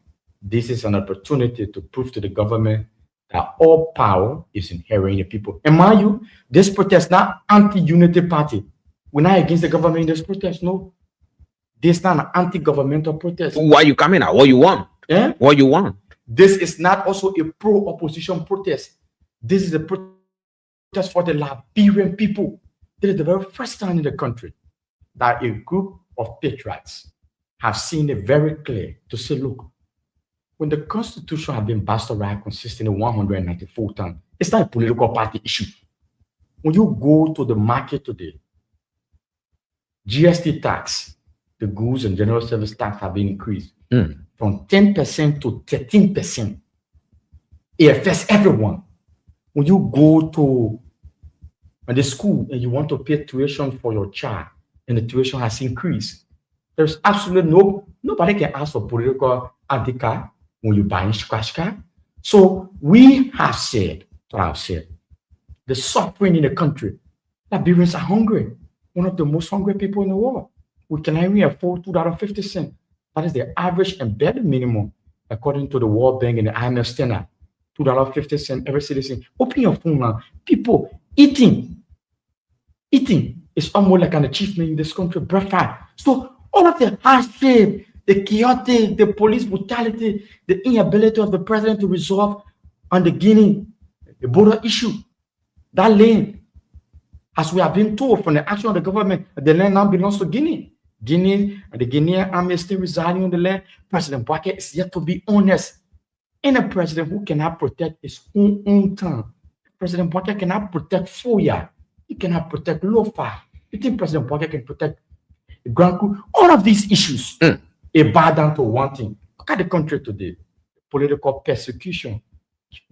F: This is an opportunity to prove to the government that all power is inherent in the people. And mind you, this protest not anti-unity party. We're not against the government in this protest, no. This is not an anti-governmental protest.
B: Why are you coming out? What you want?
F: Yeah?
B: What you want?
F: This is not also a pro-opposition protest. This is a protest for the Liberian people. This is the very first time in the country that a group of patriots have seen it very clear to say, look, when the Constitution has been bastardized consistently 194 times, it's not a political party issue. When you go to the market today, GST tax, the goods and general service tax, have been increased from 10% to 13%. It affects everyone. When you go to the school and you want to pay tuition for your child, and the tuition has increased, there's absolutely nobody can ask for political ID card when you buy a scratch card. So we have said, the suffering in the country, Liberians are hungry. One of the most hungry people in the world. We can only afford $2.50. That is the average and bare minimum, according to the World Bank and the IMF standard. $2.50 every citizen. Open your phone now. People eating is almost like an achievement in this country. Breakfast. So all of the hardship, the chaotic, the police brutality, the inability of the president to resolve on the Guinea, the border issue, that land, as we have been told from the action of the government, the land now belongs to Guinea. The Guinean army is still residing on the land. President Boaké is yet to be honest. And a president who cannot protect his own town. President Boaké cannot protect Foya. He cannot protect Lofa. You think President Boaké can protect the Grand Coup? All of these issues, it bow down to one thing. Look at the country today. Political persecution.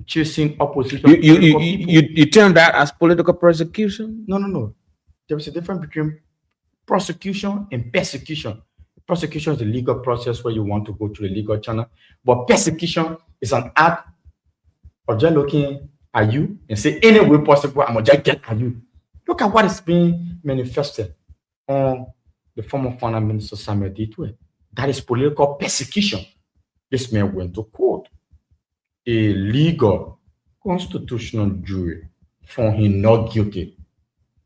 F: Chasing opposition.
B: You term that as political persecution?
F: No. There is a difference between prosecution and persecution. Prosecution is the legal process where you want to go to the legal channel, but persecution is an act of just looking at you and say any way possible, I'm gonna just get at you. Look at what is being manifested on the former Finance Minister Samuel Ditwe. That is political persecution. This man went to court. A legal constitutional jury found him not guilty.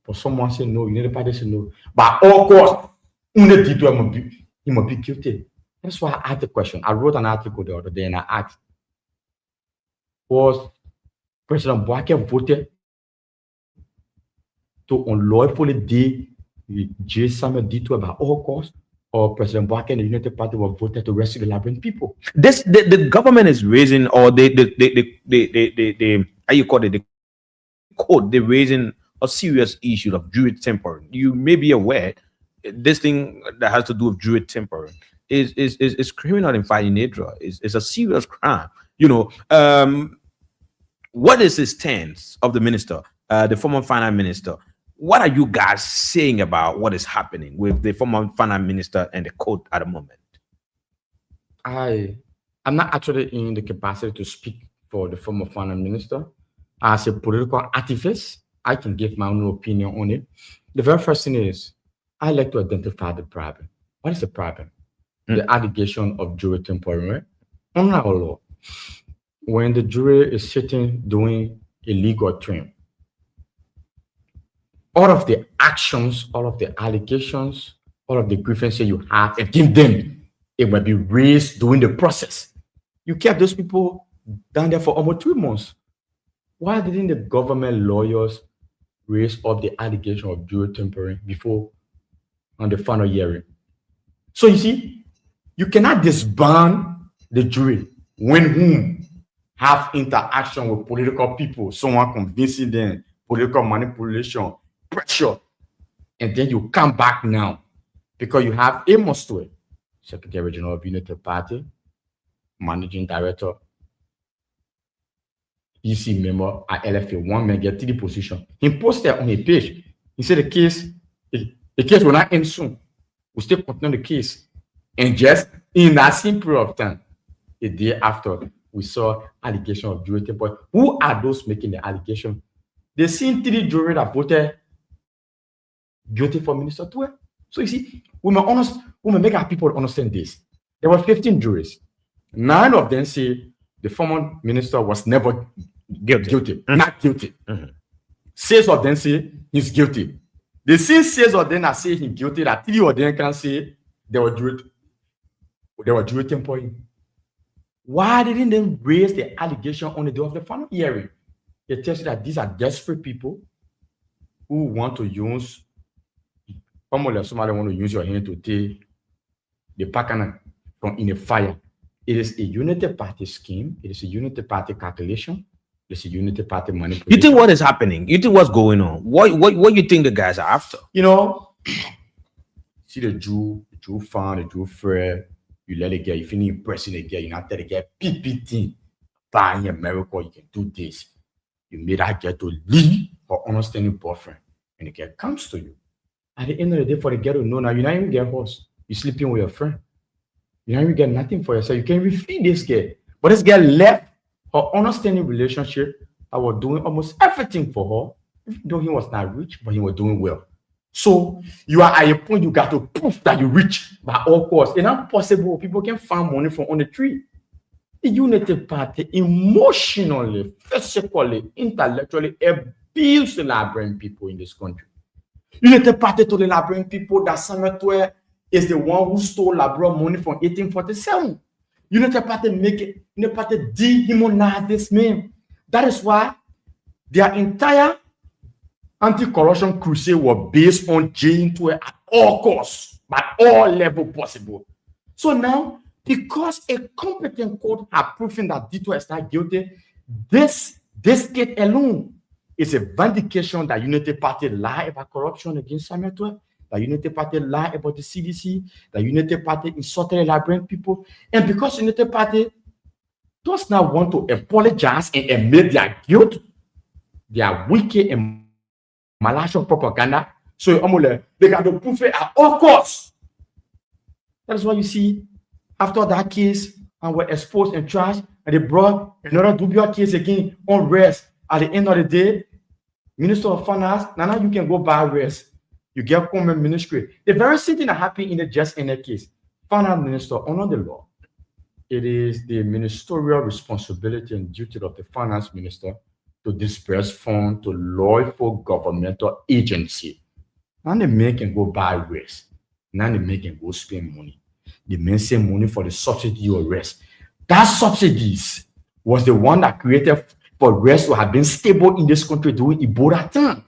F: But someone said no, anybody said no. But of course, he must be guilty. That's why I asked the question. I wrote an article the other day and I asked, was President Boaké voted to unlawfully de Samuel Ditwe by all costs, or President Boaké and the United Party were voted to rescue the Liberian people?
B: The government is raising, or how you call it, the court, they're raising a serious issue of jury tampering. You may be aware this thing that has to do with jury tampering is criminal in fighting nature. It's a serious crime. What is the stance of the minister, the former finance minister? What are you guys saying about what is happening with the former finance minister and the court at the moment?
F: I'm not actually in the capacity to speak for the former finance minister. As a political activist, I can give my own opinion on it. The very first thing is, I like to identify the problem. What is the problem? The allegation of jury tampering. On our law, when the jury is sitting doing a legal term, all of the actions, all of the allegations, all of the grievances you have against them, it will be raised during the process. You kept those people down there for almost 3 months. Why didn't the government lawyers raise up the allegation of jury tampering before on the final hearing? So you see, you cannot disband the jury when whom have interaction with political people, someone convincing them, political manipulation, pressure, and then you come back now because you have Amos to it, Secretary General of United Party, Managing Director, EC member at LFA, one man get to the position. He posted on his page. He said the case will not end soon. We still continue the case. And just in that same period of time, a day after, we saw allegation of jury tampering. Who are those making the allegation? The same 3 juries that voted guilty for Minister Tue. So you see, we may make our people understand this. There were 15 juries. 9 of them say the former minister was never guilty. Not guilty. 6 of them say he's guilty. The 6 of them that say he's guilty, that 3 of them can say they were jury tampering. Why didn't they raise the allegation on the day of the final hearing? It tells you that these are desperate people who want to use, somebody want to use your hand to take the pakana from in a fire. It is a Unity Party scheme. It is a Unity Party calculation. It's a Unity Party manipulation.
B: You think what is happening? You think what's going on? What you think the guys are after?
F: You know, see the Jew fan, the Jew fair, you let it get, you finish impressing the girl, you not tell the girl, PPT, buying America, you can do this. You made that girl to leave her understanding boyfriend, and the girl comes to you. At the end of the day, for the girl to know now, you're not even get horse. You're sleeping with your friend. You don't even get nothing for yourself. You can't even feed this girl. But this girl left her understanding relationship. I was doing almost everything for her, even though he was not rich, but he was doing well. So you are at a point you got to prove that you rich by all costs. It's not possible. People can find money from on the tree. The unity party emotionally, physically, intellectually abuse the Liberian people in this country. Unity party to the Liberian people that Samuel is the one who stole Liberian money from 1847. Unity party make it, Unity party dehumanize this man. That is why their entire anti-corruption crusade was based on J2 at all costs, by all levels possible. So now, because a competent court has proven that D2 is not guilty, this case alone is a vindication that Unity Party lied about corruption against Samuel 12, that Unity Party lied about the CDC, that Unity Party insulted the Liberian people, and because Unity Party does not want to apologize and admit their guilt, their wicked and malicious propaganda, so they got to prove it at all costs. That's why you see, after that case, and were exposed and trashed, and they brought another dubious case again on rest. At the end of the day, Minister of Finance, now you can go buy rest. You get common ministry. The very same thing that happened in the just in that case. Finance Minister, under the law, it is the ministerial responsibility and duty of the Finance Minister to disperse funds to lawful governmental agency. Now the man can go buy rest. Now the man can go spend money. The man send money for the subsidy or rest. That subsidies was the one that created for rest to have been stable in this country during Ebola time.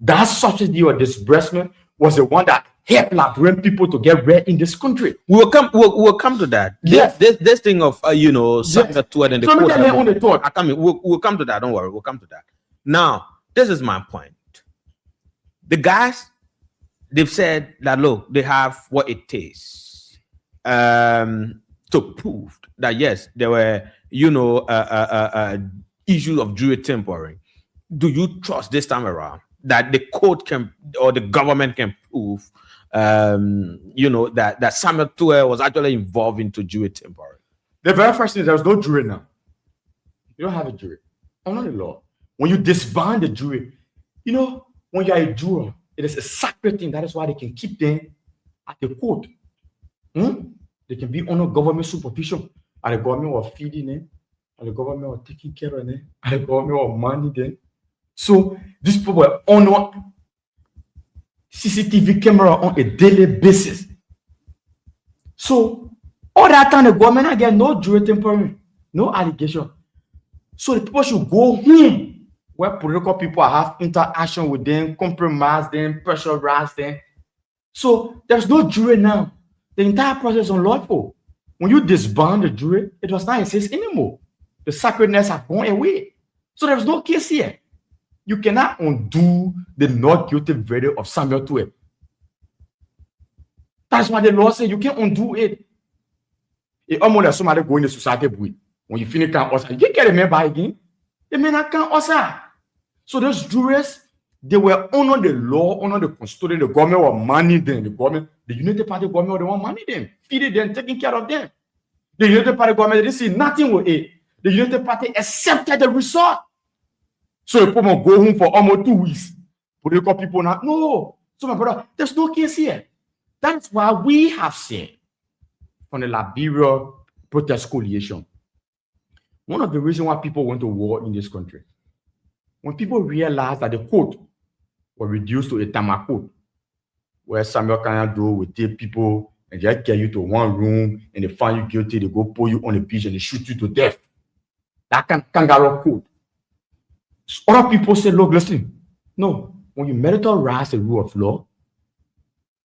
F: That subsidy or disbursement was the one that helped Liberian people to get rest in this country.
B: We'll come to that.
F: Yes.
B: This thing of Samuel 12 and the
F: So
B: code. We'll come to that. Don't worry. We'll come to that. Now, this is my point. The guys, they've said that look, they have what it takes to prove that yes, there were issues of jury tampering. Do you trust this time around that the court can or the government can prove that Samuel 12 was actually involved into jury tampering?
F: The very first thing is there's no jury now. You don't have a jury. Under the law, when you disband the jury, when you're a juror, it is a sacred thing. That is why they can keep them at the court. They can be under government supervision. And the government was feeding them, and the government was taking care of them, and the government was managing them. So these people were on CCTV camera on a daily basis. So all that time the government again no jury tampering, no allegation. So the people should go home where political people have interaction with them, compromise them, pressurize them. So there's no jury now. The entire process is unlawful. When you disband the jury, it does not exist anymore. The sacredness has gone away. So there's no case here. You cannot undo the not guilty verdict of Samuel 12. That's why the law says you can't undo it. It almost like somebody going to society with. When you finish can't also, you can't get a member again. The men can't also. So those jurors, they were under the law, under the constitution. The government was managing them. The Unity Party government, they were managing them, feeding them, taking care of them. The Unity Party government, they didn't see nothing with it. The Unity Party accepted the result. So the people go home for almost 2 weeks. Political people now, no. So my brother, there's no case here. That's why we have said from the Liberia protest coalition, one of the reasons why people went to war in this country, when people realized that the court was reduced to a tarmac court, where Samuel Kanya will take people and just get you to one room and they find you guilty, they go pull you on the beach and they shoot you to death. That kangaroo court. Other people say, look, listen, no, when you militarize the rule of law,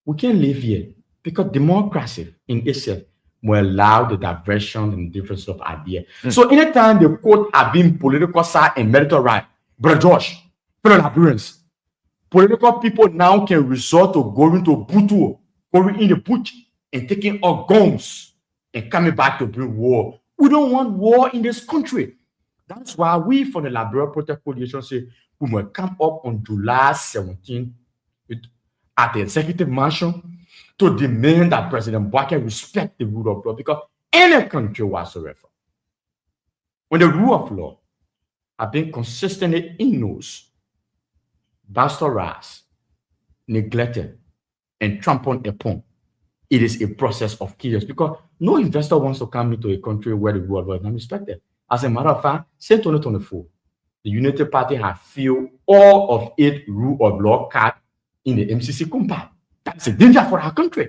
F: we can't live here because democracy in itself will allow the diversion and difference of ideas. So anytime the court have been political side and military, Brother Josh, fellow Liberians, political people now can resort to going to Butu going in the bush and taking our guns and coming back to bring war. We don't want war in this country. That's why we from the Liberal Protect Coalition say we will come up on July 17th at the Executive Mansion to demand that President Biden respect the rule of law, because any country whatsoever, when the rule of law have been consistently ignored, bastardized, neglected, and trampled upon, it is a process of chaos, because no investor wants to come into a country where the rule of law is not respected. As a matter of fact, since 2024, the United Party has filled all of its rule of law cards in the MCC compound. That's a danger for our country.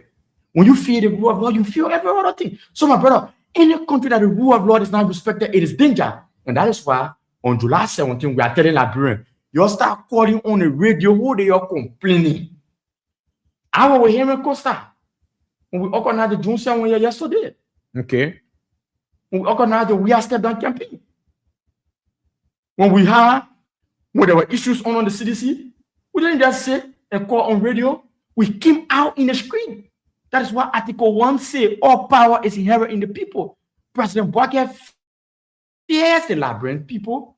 F: When you feel the rule of law, you feel every other thing. So, my brother, any country that the rule of law is not respected, it is danger. And that is why on July 17th, we are telling Liberians, you start calling on the radio who they are complaining. I was here in Costa when we organized the June 7 yesterday.
B: Okay.
F: When we organized the We Are Step Down campaign. When there were issues on the CDC, we didn't just sit and call on radio. We came out in the street. That is why Article 1 says all power is inherent in the people. President Biden fears the Liberian people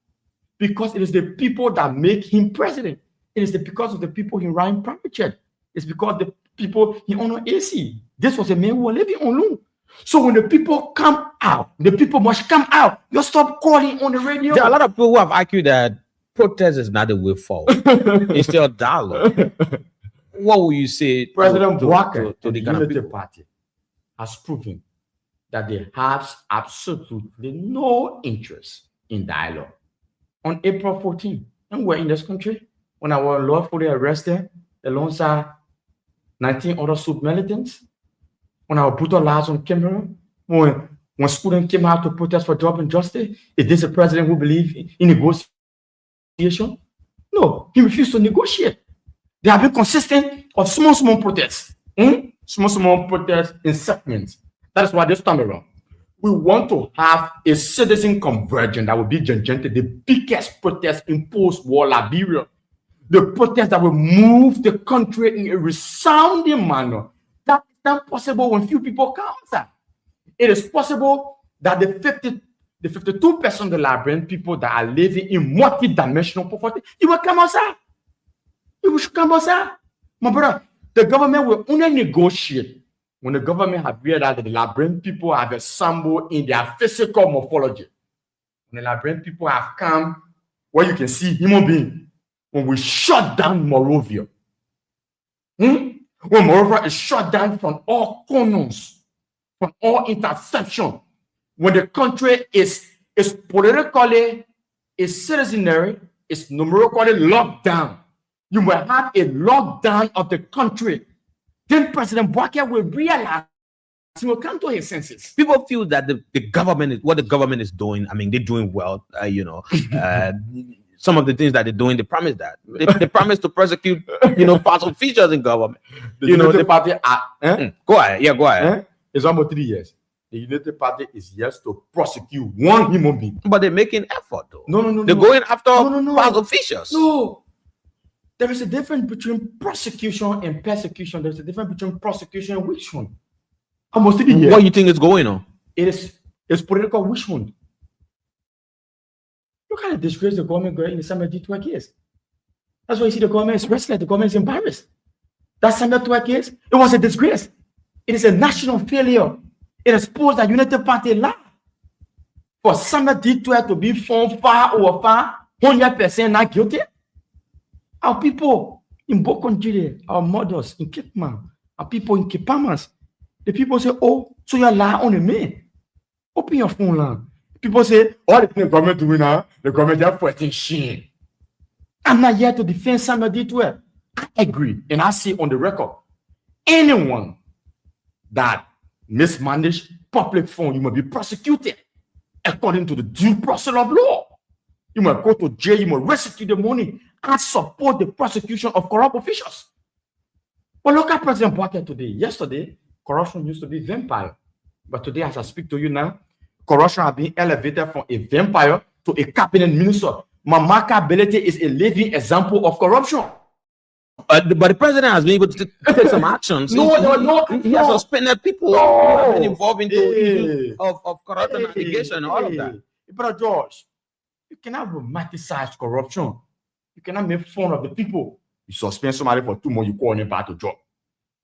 F: because it is the people that make him president. It is because of the people he ran primary check. It's because the people he owned AC. This was a man who was living on loan. So when the people come out, the people must come out. You stop calling on the radio.
B: There are a lot of people who have argued that protest is not the way forward. It's still dialogue. What will you say
F: President Walker
B: to
F: the
B: kind of
F: Unity
B: people?
F: Party has proven that they have absolutely no interest in dialogue. On April 14th, and we're in this country, when I was lawfully arrested alongside 19 other sub militants, when I was brutalized on camera, when students came out to protest for job and justice, is this a president who believes in negotiation? No, he refused to negotiate. They have been consistent of small protests. Small protests in segments. That is why this time around, we want to have a citizen convergence that will be the biggest protest in post-war Liberia. The protest that will move the country in a resounding manner. That is not possible when few people come outside. It is possible that the 52% of the Liberian people that are living in multi-dimensional poverty, you will come outside. You should come outside. My brother, the government will only negotiate when the government have realized that the Liberian people have assembled in their physical morphology. When the Liberian people have come where you can see human beings, when we shut down Morovia, when Morovia is shut down from all corners, from all interception, when the country is politically, is citizenry, is numerically locked down, you will have a lockdown of the country. Then President Biden will realize he will come to his senses.
B: People feel that the government is what the government is doing. I mean, they're doing well. Some of the things that they're doing, they promise that they promise to prosecute, parts of features in government.
F: The party.
B: Go ahead. Yeah, go ahead.
F: It's almost 3 years. The United Party is yes to prosecute one human being.
B: But they're making effort, though.
F: No.
B: They're going after parts of features.
F: No. There is a difference between prosecution and persecution. There's a difference between prosecution and witch hunt. Almost 3 years.
B: What do you think is going on?
F: It's political witch hunt. Look at the disgrace the government got in the summer D2 case. That's why you see the government is restless. The government is embarrassed. That summer D2 case, it was a disgrace. It is a national failure. It exposed that United Party lie. For summer D2 to be found far over far, 100% not guilty. Our people in Bokonjide, our mothers in Kitman, our people in Kipamas, the people say, oh, so you lie on the man. Open your phone line. People say, all the things the government doing now, the government just fighting shame. I'm not here to defend Samuel D12. I agree, and I say on the record, anyone that mismanage public funds, you must be prosecuted according to the due process of law. You must go to jail, you must restitute the money and support the prosecution of corrupt officials. But look at President Biden today. Yesterday, corruption used to be vampire. But today, as I speak to you now, corruption has been elevated from a vampire to a cabinet minister. Mamaka Belete is a living example of corruption.
B: But the president has been able to take some actions. He has suspended people who have been involved into issues of corruption allegation and all of that.
F: Brother George, you cannot romanticize corruption. You cannot make fun of the people. You suspend somebody for 2 months, you call him back to job.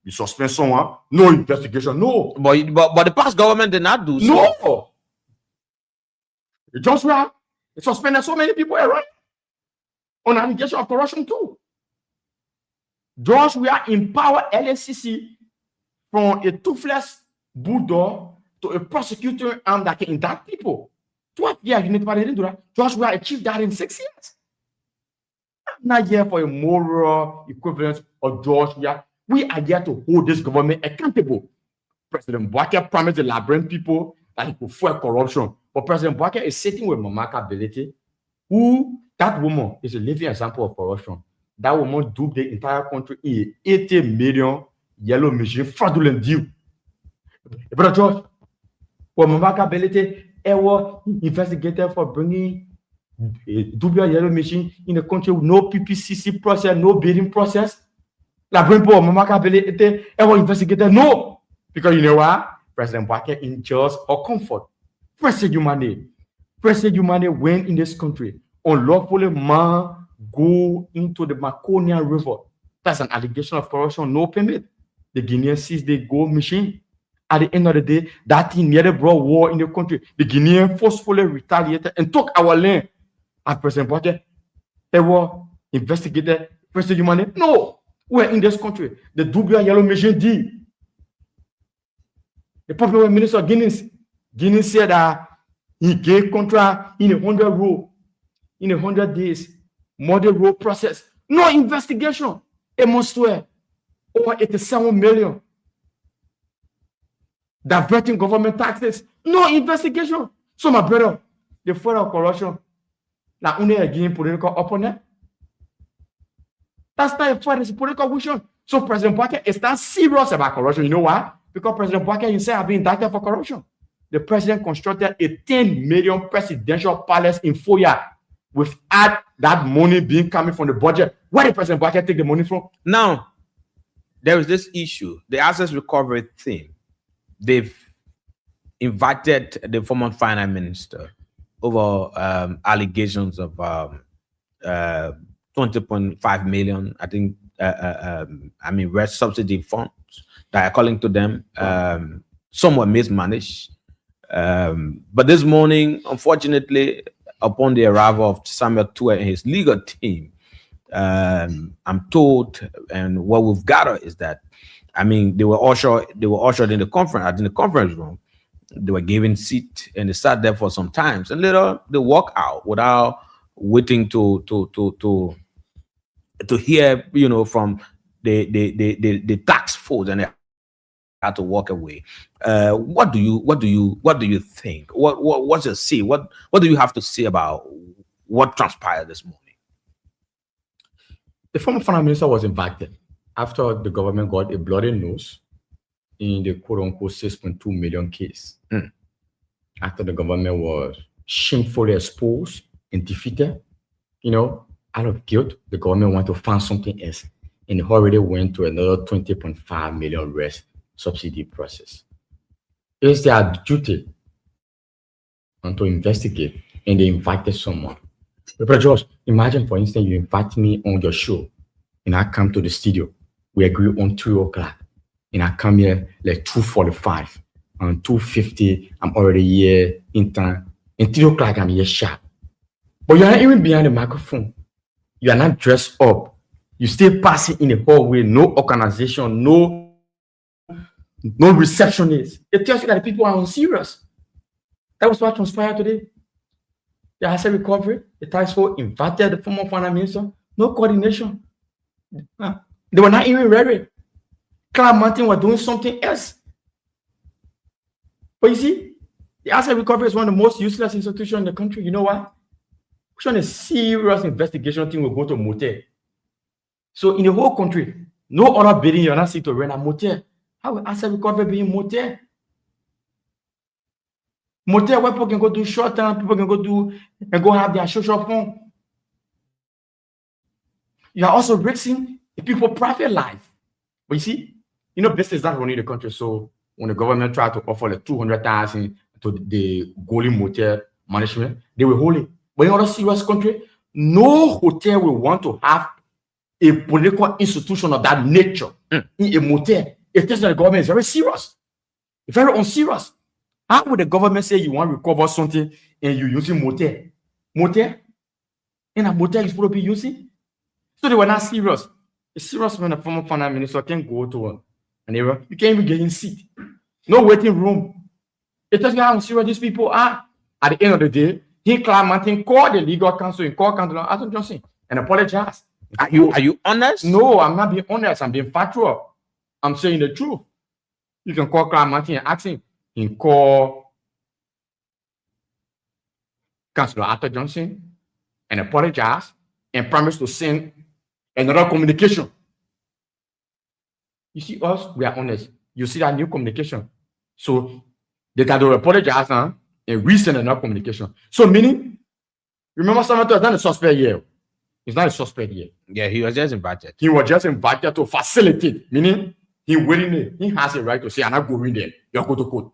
F: You suspend someone, no investigation, no.
B: But the past government did not do so.
F: No. Just right. It suspended so many people around on allegation of corruption too. Just we are empower LACC from a toothless bulldog to a prosecutor arm that can indict people. 12 years, you need to do that. Just we are achieved that in 6 years. I'm not here for a moral equivalence of George. We are here to hold this government accountable. President Bouaké promised the Liberian people that he could fight corruption. But President Bouaké is sitting with Mamaka Belete, who that woman is a living example of corruption. That woman duped the entire country in 80 million yellow machine fraudulent deal. Brother George, when Mamaka Belete was investigated for bringing a double yellow machine in the country with no PPCC process, no bidding process, la people Mamaka Belete was investigated. No, because you know what? President Bouaké enjoys our comfort. President Humane went in this country unlawfully man go into the Maconian River. That's an allegation of corruption, no permit. The Guineans seized the gold machine. At the end of the day, that thing nearly brought war in the country. The Guineans forcefully retaliated and took our land. And President Bouaké, they were investigated. President Humane, no, we're in this country. The double yellow machine did. The popular minister of Guinea said that he gave contract in 100 days, model road process. No investigation. A must swear over 87 million. Diverting government taxes. No investigation. So my brother, the fight of corruption, not only against political opponent. That's not a fight, it's a political vision. So President Bouaké is not serious about corruption. You know why? Because President Bouaké himself has been indicted for corruption. The president constructed a 10 million presidential palace in Foya without that money being coming from the budget. Where did President Bouaké take the money from?
B: Now, there is this issue, the assets recovery thing. They've invited the former finance minister over allegations of 20.5 million, I think, rest subsidy funds that, according to them, somewhat mismanaged. But this morning, unfortunately, upon the arrival of Samuel Tua and his legal team, I'm told, and what we've gathered is that, they were ushered in the conference room. They were given seat and they sat there for some time. And later they walk out without waiting to hear, from the tax force, and they had to walk away. What do you think? What's your say? What do you have to say about what transpired this morning?
F: The former finance minister was invited after the government got a bloody nose in the quote-unquote 6.2 million case. After the government was shamefully exposed and defeated, out of guilt, the government wanted to find something else. And it already went to another 20.5 million rest subsidy process. It's their duty to investigate, and they invited someone. But George, imagine, for instance, you invite me on your show, and I come to the studio. We agree on 3 o'clock, and I come here like 2:45. On 2:50, I'm already here in time. And 3 o'clock, I'm here sharp. But you're not even behind the microphone. You are not dressed up. You still passing in the hallway, no organization, no receptionist. It tells you that the people are unserious. That was what transpired today. The asset recovery, the task force invited the former finance minister, no coordination. They were not even ready. Clark Martin was doing something else. But you see, the asset recovery is one of the most useless institutions in the country. You know why? Which one is serious investigation thing will go to motel. So in the whole country, no other building you're not seeing to rent a motel. How will asset recovery be in motel? Motel where people can go do short term, people can go do and go have their social fund. You are also risking the people's private life. But you see, Bitz is not running the country. So when the government tried to offer like 200,000 to the Golden Motel management, they will hold it. But in other serious country, no hotel will want to have a political institution of that nature in a motel. It tells that the government is very serious, very unserious. How would the government say you want to recover something and you're using motel? Motel? And a motel is supposed to be using? So they were not serious. It's serious when a former finance minister can go to an area. You can't even get in seat. No waiting room. It tells you how serious these people are. At the end of the day, Martin called the legal counsel and called Councilor Arthur Johnson and apologized.
B: Are you honest?
F: No, I'm not being honest. I'm being factual. I'm saying the truth. You can call Martin and ask him. He called Councilor Arthur Johnson and apologize and promise to send another communication. You see us, we are honest. You see that new communication. So they got to apologize and resend another communication. So meaning, remember Senator is not a suspect here. He's not a suspect here.
B: Yeah, he was just invited.
F: He was just invited to facilitate, meaning he willingly, he has a right to say, I'm not going there. You're going to court.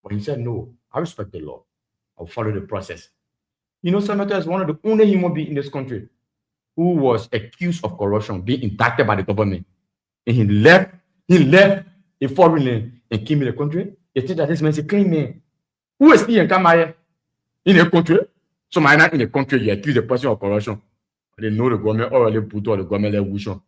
F: But he said, no, I respect the law. I'll follow the process. Senator is one of the only human beings in this country who was accused of corruption, being indicted by the government. And he left a foreign land and came in the country. They think that this man is a clean man. Who is he in Kamaya? In a country? So my not in the country, you accuse the person of corruption. They know the government already put all the government level.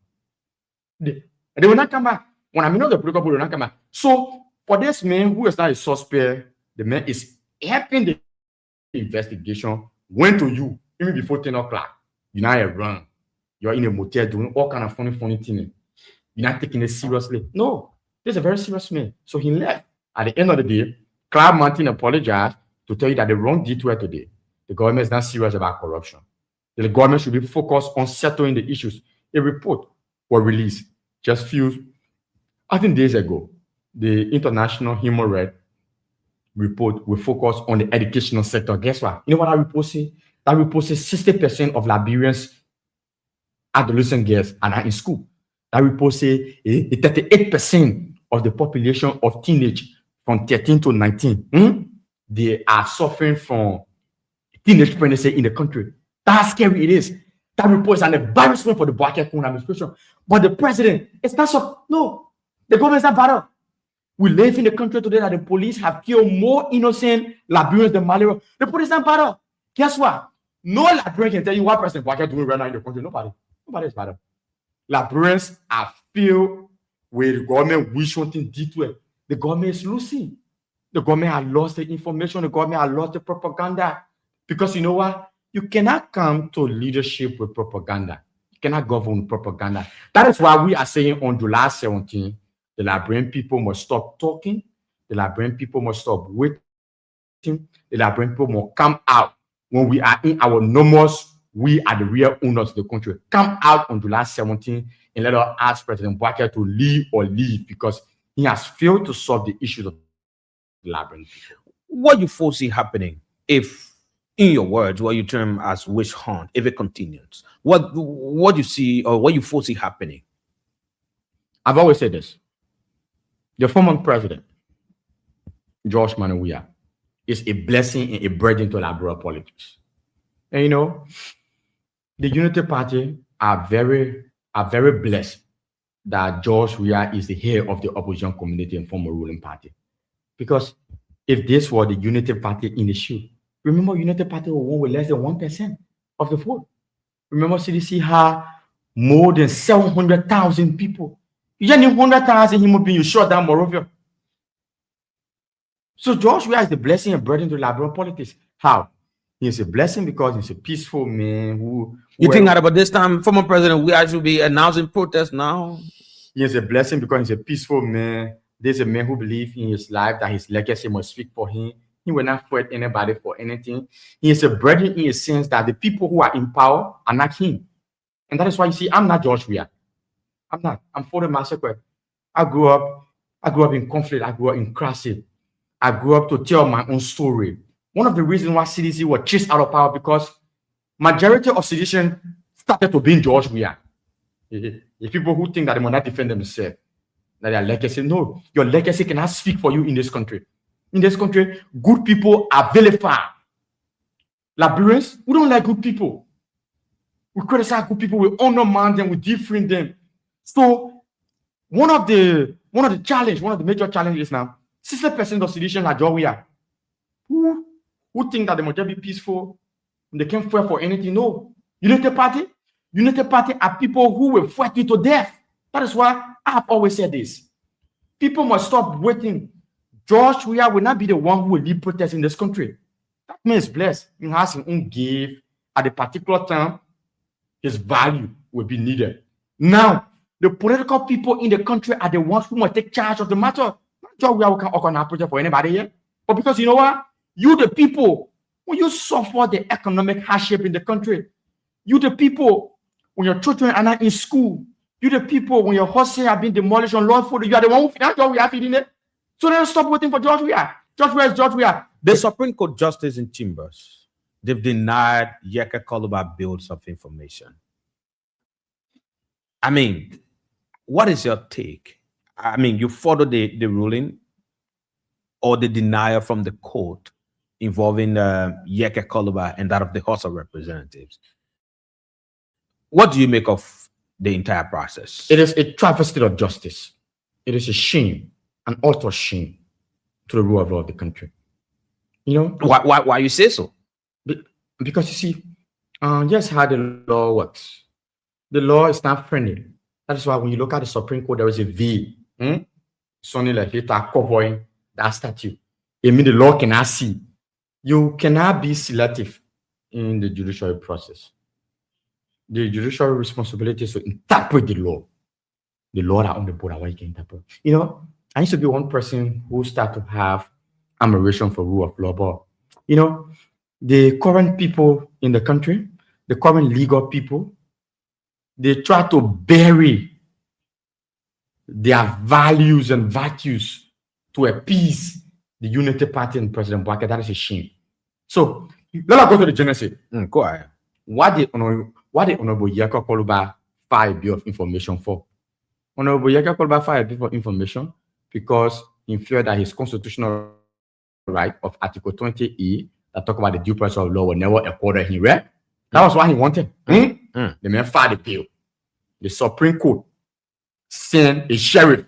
F: They will not come back. When I mean the political people will not come back. So for this man who is not a suspect, the man is helping the investigation. Went to you even before 10 o'clock. You're not a run. You're in a motel doing all kind of funny things. You're not taking it seriously. No, this is a very serious man. So he left. At the end of the day, Clive Martin apologized to tell you that the wrong detour today. The government is not serious about corruption. The government should be focused on settling the issues. A report was released just I think days ago. The International Human Rights report will focus on the educational sector. Guess what? You know what that report says? That report says 60% of Liberians adolescent girls are not in school. That report says 38% of the population of teenage from 13 to 19, they are suffering from teenage pregnancy in the country. That's how scary it is. That report is an embarrassment for the Black administration. But the president, it's not so. No, the government is not bad. We live in a country today that the police have killed more innocent Liberians than malaria. The police is not bad. Guess what? No Liberian can tell you what President Black doing right now in the country. Nobody is bad. Liberians are filled with the government wish something detour. The government is losing. The government has lost the information. The government has lost the propaganda. Because you know what? You cannot come to leadership with propaganda. You cannot govern with propaganda. That is why we are saying on July 17, the Liberian people must stop talking. The Liberian people must stop waiting. The Liberian people must come out when we are in our nomos. We are the real owners of the country. Come out on July 17 and let us ask President Boakai to leave or leave because he has failed to solve the issues of the Liberian people.
B: What do you foresee happening if, in your words, what you term as witch hunt, if it continues? What do you see or what you foresee happening?
F: I've always said this. The former president, George Manawia, is a blessing and a burden to Liberal politics. And the Unity Party are very blessed that George Weah is the head of the opposition community and former ruling party. Because if this were the Unity Party in the shoe, remember Unity Party won with less than 1% of the vote. Remember CDC had more than 700,000 people. You just need 100,000 human beings, you shut down Morovia. So George Weah is the blessing and burden to Liberal politics. How? He is a blessing because he's a peaceful man who...
B: You think that about this time, former president, we should be announcing protests now?
F: He is a blessing because he's a peaceful man. There's a man who believes in his life that his legacy must speak for him. He will not fight anybody for anything. He is a burden in a sense that the people who are in power are not him. And that is why you see, I'm not George Weah. I'm not. I'm for the massacre. I grew up in conflict. I grew up in crisis. I grew up to tell my own story. One of the reasons why CDC was chased out of power because majority of citizens started to be George Weah. If people who think that they will not defend themselves, that their legacy, no, your legacy cannot speak for you in this country. In this country, good people are vilified. Liberians, we don't like good people. We criticize good people, we undermine them, we defriend them. So one of the major challenges now, 60% of citizens are Georgia who think that they must just be peaceful, they can't fight for anything. No. Unity Party are people who will fight you to death. That is why I have always said this. People must stop waiting. George Weah will not be the one who will lead protests in this country. That man is blessed. He has his own gift. At a particular time, his value will be needed. Now, the political people in the country are the ones who must take charge of the matter. Not George Weah can organize protest for anybody here. But because you know what? You, the people, when you suffer the economic hardship in the country, you, the people, when your children are not in school, you, the people, when your horses have been demolished on lawful, you are the one who financed George Weah feeding it. So then stop waiting for George Weah. George Weah is George Weah.
B: The Supreme Court Justice in Chambers, they've denied Yeka Koluba bills of information. I mean, what is your take? I mean, you follow the ruling or the denial from the court involving Yeka Koluba and that of the House of Representatives. What do you make of the entire process?
F: It is a travesty of justice. It is a shame, an utter shame to the rule of law of the country. You know
B: why you say so?
F: Because you see, just how the law works. The law is not friendly. That is why when you look at the Supreme Court, there is a V. Something like it covering that statute. It means the law cannot see. You cannot be selective in the judicial process. The judicial responsibility is to interpret the law. The law that on the board, what you can interpret. You know, I used to be one person who started to have admiration for rule of law, but you know, the current people in the country, the current legal people, they try to bury their values and virtues to appease the Unity Party and President Bwake. That is a shame. So let us go to the genesis.
B: Go ahead.
F: What did Honorable Yeka Koluba file a bill of information for? Honorable Yeka Koluba filed a bill of information because he feared that his constitutional right of Article 20E that talk about the due process of law will never accorded him, right? That was what he wanted. The man filed a bill. The Supreme Court sent a sheriff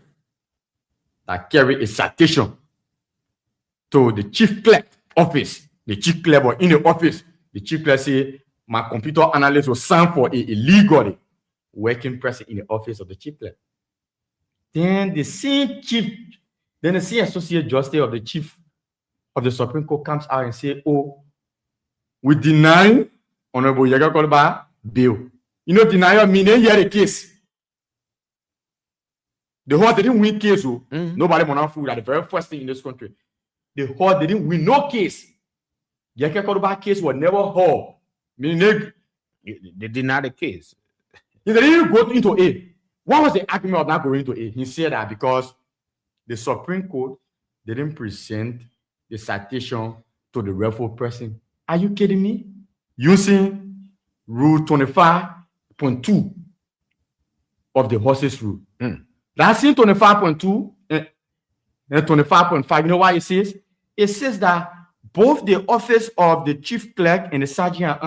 F: that carried a citation to the chief clerk office. The chief clerk was in the office. The chief clerk said, my computer analyst was signed for illegally working person in the office of the chief clerk. Then the same associate justice of the chief of the Supreme Court comes out and say, oh, we deny Honorable Yeka Koluba bail. You know, denial meaning hear the case. The horse didn't win case. Nobody will not fool that the very first thing in this country. The horse didn't win no case. Yeka Koluba case was never heard. Meaning
B: they denied the case.
F: He didn't go into A. What was the argument of not going to A? He said that because the Supreme Court didn't present the citation to the rightful person. Are you kidding me? Using Rule 25.2 of the horses rule. That's in 25.2 and 25.5. You know why it says? It says that both the office of the chief clerk and the sergeant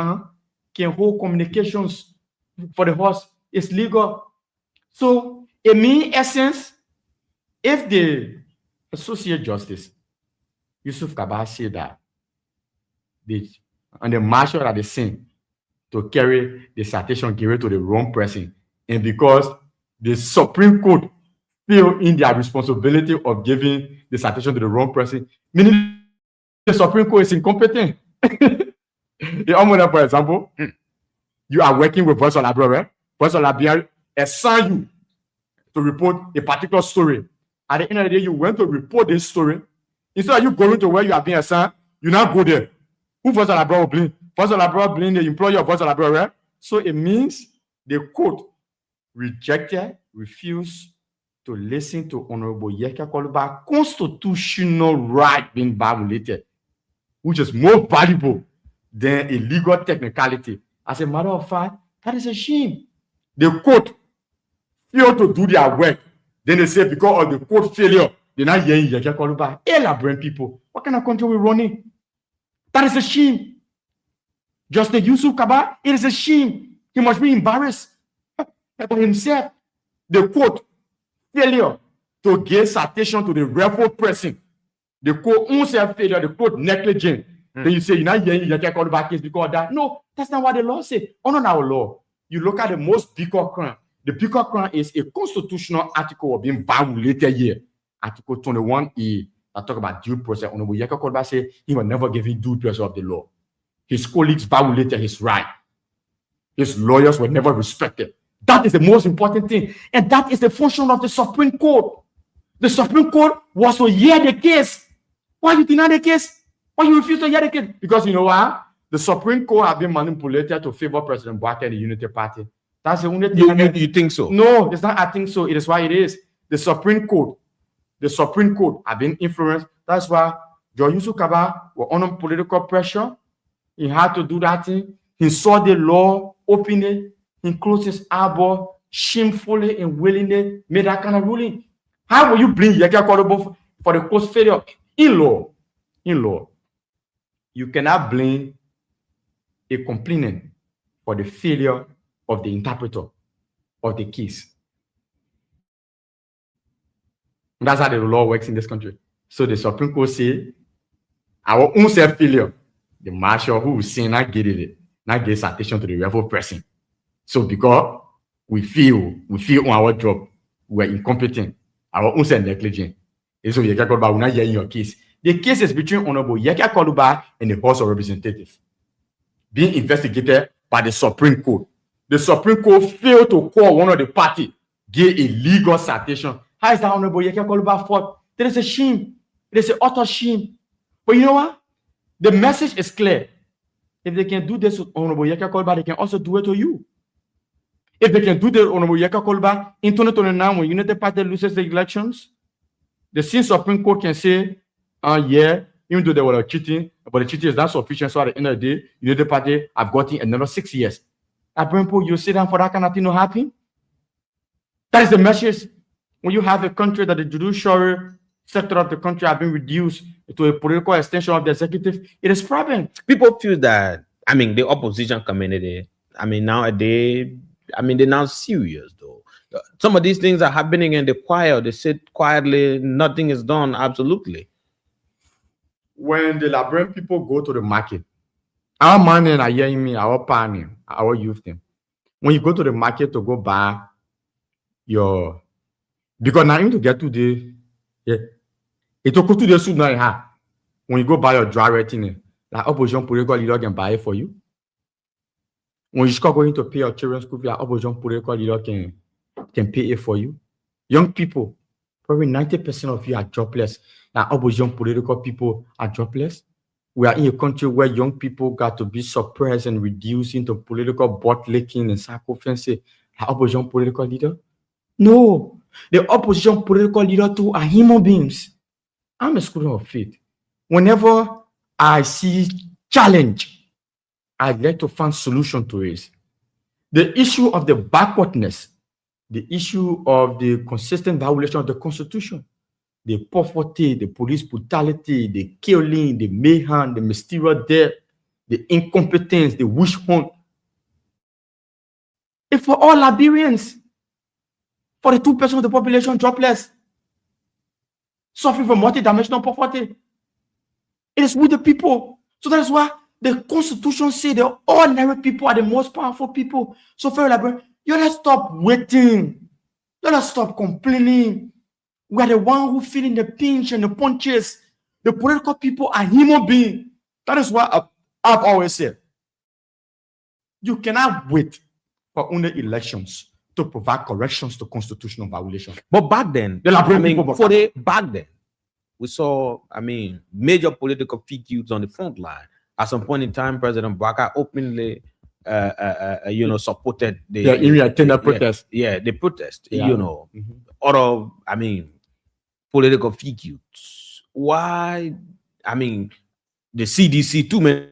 F: can hold communications for the horse. It's legal. So, in mean essence, if the Associate Justice Yusuf Kabah said that the marshal at the scene to carry the citation given to the wrong person, and because the Supreme Court feel in their responsibility of giving the citation to the wrong person, meaning the Supreme Court is incompetent. For example, you are working with Voice of Liberia. Voice of Liberia assign you to report a particular story. At the end of the day, you went to report this story. Instead of you going to where you are being assigned, you now go there. Who Voice of Liberia will blame? Voice of Liberia blame the employer of Voice of Liberia. So it means the court refused to listen to Honorable Yeka Koluba's constitutional right being violated, which is more valuable than a legal technicality. As a matter of fact, that is a shame. The court fail to do their work, then they say because of the code failure, they're not hearing Yeke Koluba. Brain people. What kind of country we running? That is a shame. Justice Yusuf Kaba, it is a shame. He must be embarrassed about himself. The quote failure to give citation to the rebel person. The quote unself failure, the quote negligent. Then you say you're not hearing Yeke Koluba case because of that. No, that's not what the law says. On our law, you look at the most bigger crime. The bigger crime is a constitutional article being violated here. Article 21E that talk about due process. Honorable Yeke Koluba say he will never give him due process of the law. His colleagues violated his right. His lawyers were never respected. That is the most important thing. And that is the function of the Supreme Court. The Supreme Court was to hear the case. Why you deny the case? Why you refuse to hear the case? Because you know what? The Supreme Court have been manipulated to favor President Buhari and the Unity Party. That's the only thing.
B: You think so?
F: No, it's not. I think so. It is why it is. The Supreme Court have been influenced. That's why George Yusuf Kaba was under political pressure. He had to do that thing. He saw the law opening. He closed his eyeball shamefully and willingly made that kind of ruling. How will you bring Yeke Koluba for the court's failure? In law, you cannot blame a complainant for the failure of the interpreter of the case. And that's how the law works in this country. So the Supreme Court say our own self failure. The marshal who was saying not get it, not get citation to the rebel person. So because we feel on our job, we're incompetent, our own self negligent. And so Yeke Koluba will not hear in your case. The case is between Honorable Yeke Koluba and the House of Representatives being investigated by the Supreme Court. The Supreme Court failed to call one of the party, give a legal citation. How is that Honorable Yeke Koluba fault? There is a shame. There is an utter shame. But you know what? The message is clear. If they can do this with Honorable Yeke Koluba, they can also do it to you. If they can do this with Honorable Yeke Koluba in 2029 when Unity Party loses the elections, the Supreme Court can say, yeah, even though they were cheating, but the cheating is not sufficient. So at the end of the day, Unity Party have gotten another 6 years. At Brentford, you sit down for that kind of thing to happen. That is the message. When you have a country that the judiciary sector of the country have been reduced to a political extension of the executive, it is problem.
B: People feel that, the opposition community, nowadays, they're now serious though. Some of these things are happening in the quiet. They sit quietly, nothing is done, absolutely.
F: When the Liberian people go to the market, our money are hearing me, our partner, our youth them. When you go to the market to go buy your, because now you need to get to the, it took to the suit now. When you go buy your dry rating, like opposition political leader can buy it for you. When you start going to pay your children's school fee, like opposition political leader can pay it for you. Young people, probably 90% of you are jobless. Now, opposition political people are jobless. We are in a country where young people got to be suppressed and reduced into political butt licking and sacrifice. Opposition political leader? No. The opposition political leader too are human beings. I'm a student of faith. Whenever I see challenge, I'd like to find solution to it. The issue of the backwardness, the issue of the consistent violation of the Constitution, the poverty, the police brutality, the killing, the mayhem, the mysterious death, the incompetence, the witch hunt. It's for all Liberians. 42% of the population jobless, suffering from multidimensional poverty. It is with the people. So that is why the Constitution says the ordinary people are the most powerful people. So for Liberians, you let us stop waiting. Let us stop complaining. We are the one who feeling the pinch and the punches. The political people are human beings. That is why I've always said, you cannot wait for only elections to provide corrections to constitutional violations.
B: But back then, back then, we saw, major political figures on the front line. At some point in time, President Buhari openly, supported the
F: protest.
B: Yeah, the protest. Other, political figures. Why? The CDC, too many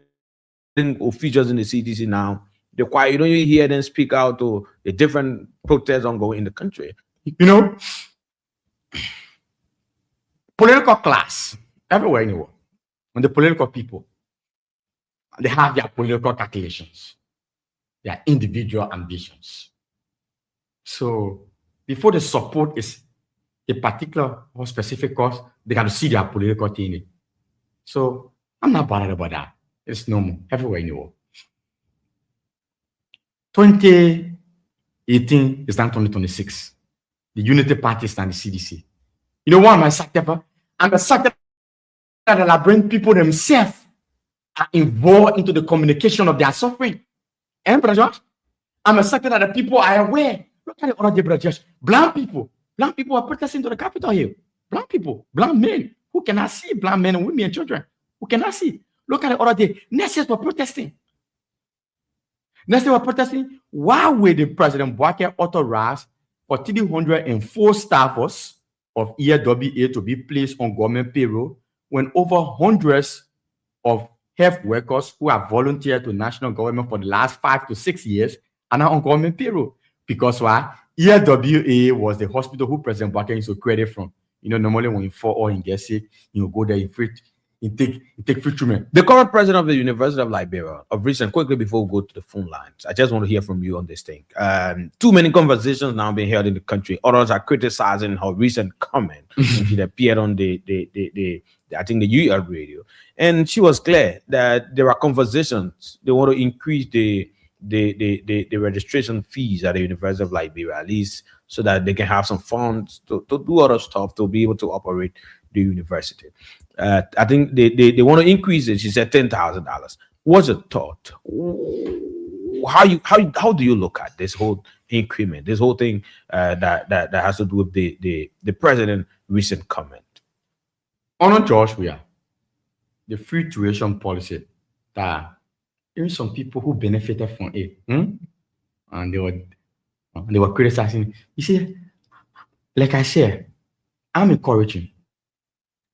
B: officials in the CDC now They're quiet. You don't even hear them speak out to the different protests ongoing in the country.
F: You know, political class everywhere in the world, and the political people, they have their political calculations, their individual ambitions. So before the support is a particular or specific cause, they got to see their political thing. So I'm not bothered about that. It's normal everywhere in the world. 2018 is now 2026. The Unity Party is now the CDC. You know why am I excited? I'm excited that I bring people themselves are involved into the communication of their suffering. And Brother Josh, I'm excited that the people are aware. Look at the other day, Brother Josh. Black people are protesting to the Capitol Hill. Black people, black men who cannot see, black men and women and children who cannot see. Look at the other day. Next year we're protesting. Why will the President Buake authorize for 304 staffers of ELWA to be placed on government payroll when over hundreds of health workers who have volunteered to national government for the last 5 to 6 years are now on government payroll? Because why? ELWA was the hospital who President Buake used to credit from. You know, normally when you fall or you get sick, you go there, you take free treatment.
B: The current president of the University of Liberia, of recent, quickly before we go to the phone lines, I just want to hear from you on this thing. Too many conversations now being held in the country. Others are criticizing her recent comment. She appeared on the I think the UL radio, and she was clear that there are conversations. They want to increase the registration fees at the University of Liberia, at least so that they can have some funds to do other stuff to be able to operate the university. I think they want to increase it. She said $10,000. What's your thought? How do you look at this whole increment, this whole thing that has to do with the president's recent comment?
F: On George, the free tuition policy that even some people who benefited from it, and they were criticizing. You see, like I said, I'm encouraging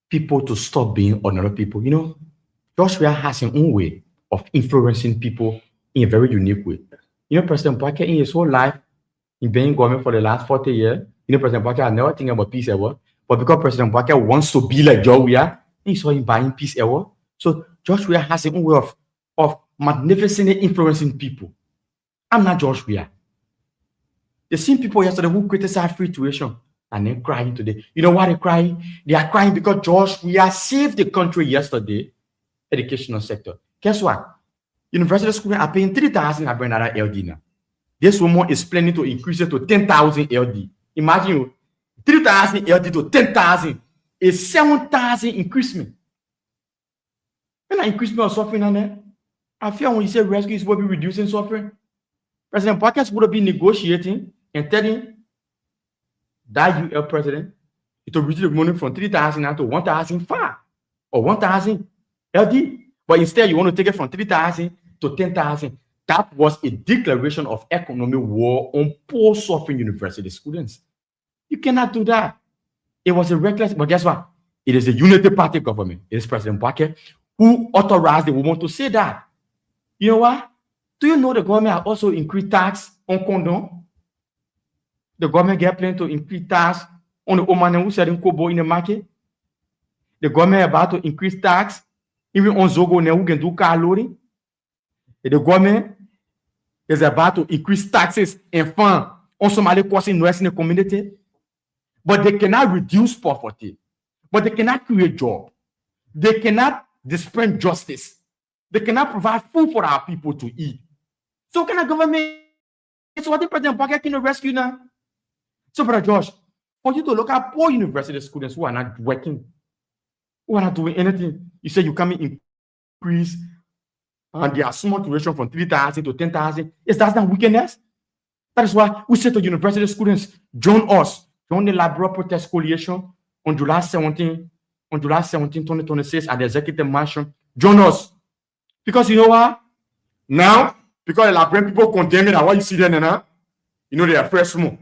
F: people to stop being ordinary people. You know, Joshua has his own way of influencing people in a very unique way. You know, President Buake in his whole life, in being government for the last 40 years, you know, President Buake has never think about peace ever. But because President Buake wants to be like Joshua, he saw him buying peace ever. So Joshua has his own way of magnificently influencing people. I'm not Joshua. The same people yesterday who criticized free tuition and then crying today. You know why they're crying? They are crying because Joshua saved the country yesterday, educational sector. Guess what? University school are paying 3,000 and bring another LD now. This woman is planning to increase it to 10,000 LD. Imagine 3,000 LD to 10,000 is 7,000 increasement. When I increasement of suffering on there, I feel when you say rescue is supposed to be reducing suffering. President Buake is supposed to be negotiating and telling that UL president to reduce the money from 3,000 now to 1,005 or 1,000 LD. But instead, you want to take it from 3,000 to 10,000. That was a declaration of economic war on poor suffering university students. You cannot do that. It was a reckless, but guess what? It is a unity party government. It is President Buake who authorized the woman to say that. You know what? Do you know the government has also increased tax on condom? The government get plan to increase tax on the woman who selling kobo in the market. The government about to increase tax even on Zogo who can do car loading. The government is about to increase taxes and fund on Somali causing noise in the community. But they cannot reduce poverty. But they cannot create jobs. They cannot dispense justice. They cannot provide food for our people to eat. So can a government? It's what the President Buake can rescue now. So, Brother Josh, for you to look at poor university students who are not working, who are not doing anything, you say you come in increase and their small tuition from 3,000 to 10,000. Is that not wickedness? That is why we say to university students, join us, join the Liberal Protest Coalition on July 17, 2026 at the Executive Mansion. Join us. Because you know what? Now, because the Liberian people condemn it, and what you see there now, you know they are fresh more.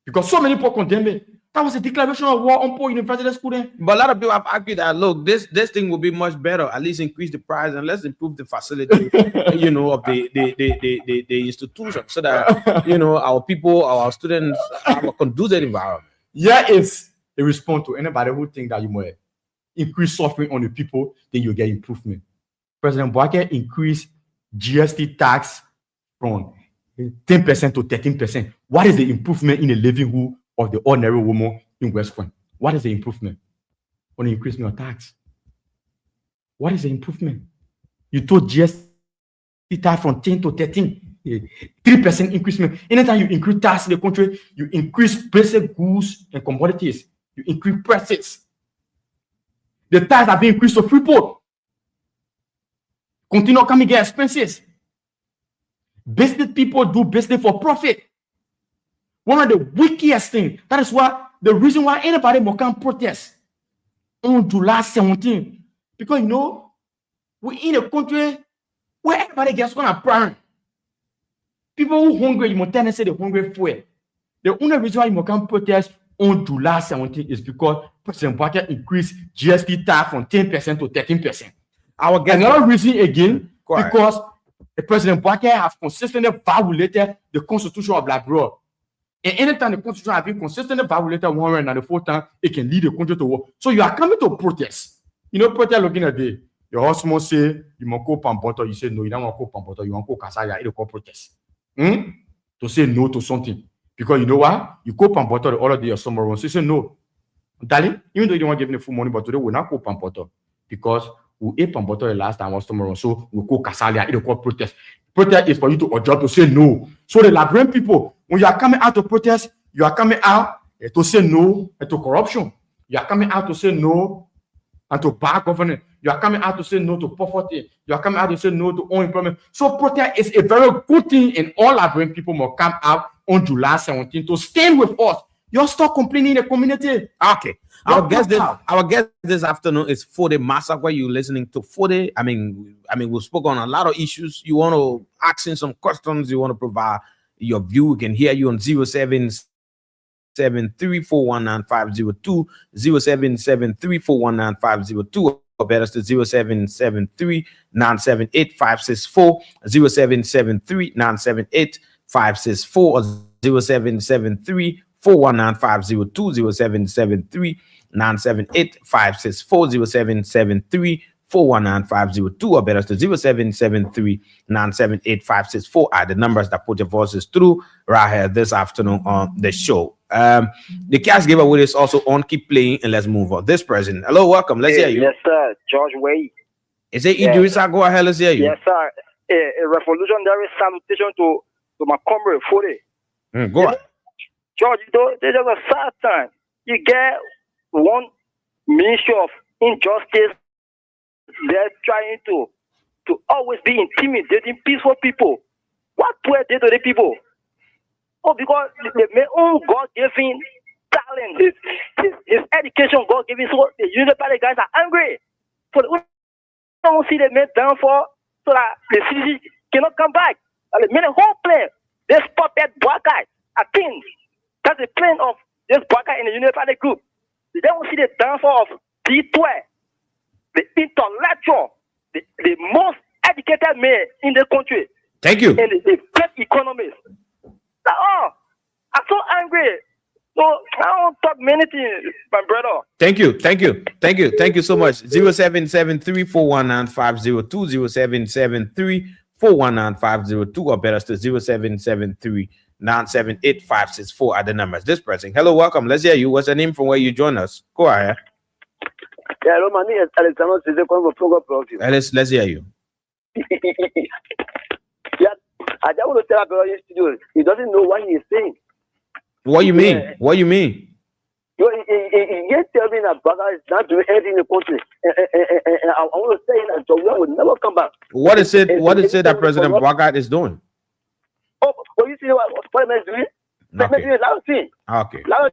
F: Because so many people condemn it. That was a declaration of war on poor university students.
B: But a lot of people have argued that look, this thing will be much better. At least increase the price and let's improve the facility, of the institution, so that our people, our students have a conducive environment.
F: Yeah, it's a response to anybody who think that you might increase suffering on the people, then you get improvement. President Boake increased GST tax from 10% to 13%. What is the improvement in the livelihood of the ordinary woman in West Point? What is the improvement on the increasing of tax? What is the improvement? You told GST tax from 10 to 13, 3% increasement. Anytime you increase tax in the country, you increase basic goods and commodities. You increase prices. The tax have been increased to Freeport. Continue coming get expenses. Business people do business for profit. One of the wickedest things. That is why the reason why anybody more can protest on July 17th. Because we're in a country where everybody gets on a prime. People who hungry, you must tell them say they're hungry for it. The only reason why you can protest on July 17th is because President Boake increased GST tax from 10% to 13%. Another reason again, because the President Boake has consistently violated the Constitution of Liberia. And anytime the Constitution has been consistently violated 194 times, it can lead the country to war. So you are coming to protest. Protest looking at the your husband say you must go Pampoto. You say no, you don't want to go Pampoto, you want to go Kasaya, it will call protest. To say no to something. Because you know what? You go Pampoto the other day or somewhere else. You say no. Darling, even though you don't want to give me the full money, but today we'll not go Pampoto. Because we ate Pampoto the last time or somewhere else. So we'll go Kasalia, it will call protest. Protest is for you to adjust to say no. So the Liberian people, when you are coming out to protest, you are coming out to say no to corruption. You are coming out to say no and to bad governance. You are coming out to say no to poverty. You are coming out to say no to unemployment. So protest is a very good thing, and all Liberian people must come out on July 17th to stand with us. You're stop complaining in the community.
B: Okay. Our guest this afternoon is Fode Massacre. You're listening to Fode. I mean, we've spoken on a lot of issues. You want to ask in some questions, you want to provide your view, we can hear you on 0773419502, 0773419502, or better to 0773-978-564, 0773-978-564, or 0773-419-502, 0773-978-564, 0773-419-502, or better to 0773-978-564 are the numbers that put your voices through right here this afternoon on the show. The cash giveaway is also on. Keep playing and let's move on. This person, hello, welcome. Let's hear you.
G: Yes, sir. George Way.
B: Is it Idrissa? Go ahead, let's hear you.
G: Yes, sir. A revolutionary salutation to my comrade Fode.
B: Go ahead.
G: George, there's a sad time. You get one ministry of injustice. They're trying to always be intimidating peaceful people. What were they to the people? Oh, because their own God-given talent, his education God-given, so the university guys are angry. So they don't see the men down for so that the city cannot come back. And the men whole plan, this puppet black guy, I think that's the plan of this black guy in the university group. They don't see the downfall of D12. The intellectual, the most educated man in the country.
B: Thank you.
G: And the best economist. I'm so angry. So I don't talk many things, my brother.
B: Thank you so much. 0773-419-502, 0773-419-502, or better still 0773-978-564 are the numbers. This person. Hello, welcome. Let's hear you. What's your name from where you join us? Go ahead.
H: Yeah, hello, my name is Alexander.
B: Let's hear you.
H: Yeah, I just want to tell about your studio. He doesn't know what he is saying.
B: What you mean? Yeah. What you mean?
H: He tell me that Baga is not doing anything in the country. And I want to say that Joe will never come back.
B: What is it? What is it that President Baga is doing?
H: Oh, you see what President is doing? President is loud thing.
B: Okay.
H: Loud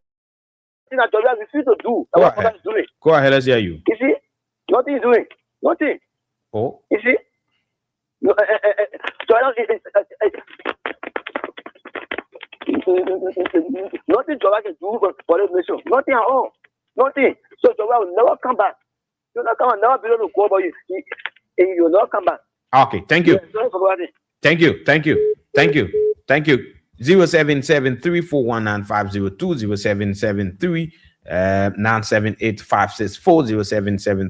H: thing that Joe refuse to do.
B: Go ahead. Go ahead. Let's hear you.
H: You see, nothing is doing. Nothing.
B: Oh.
H: You see. Nothing Jowa can do for this nation. Nothing at all. Nothing. So Jowa will never come back. You'll not come and never be able to go about you. He will not come back.
B: Okay, thank you.
H: Sorry for that.
B: Thank you. 0773-419-502, 0773-978-564,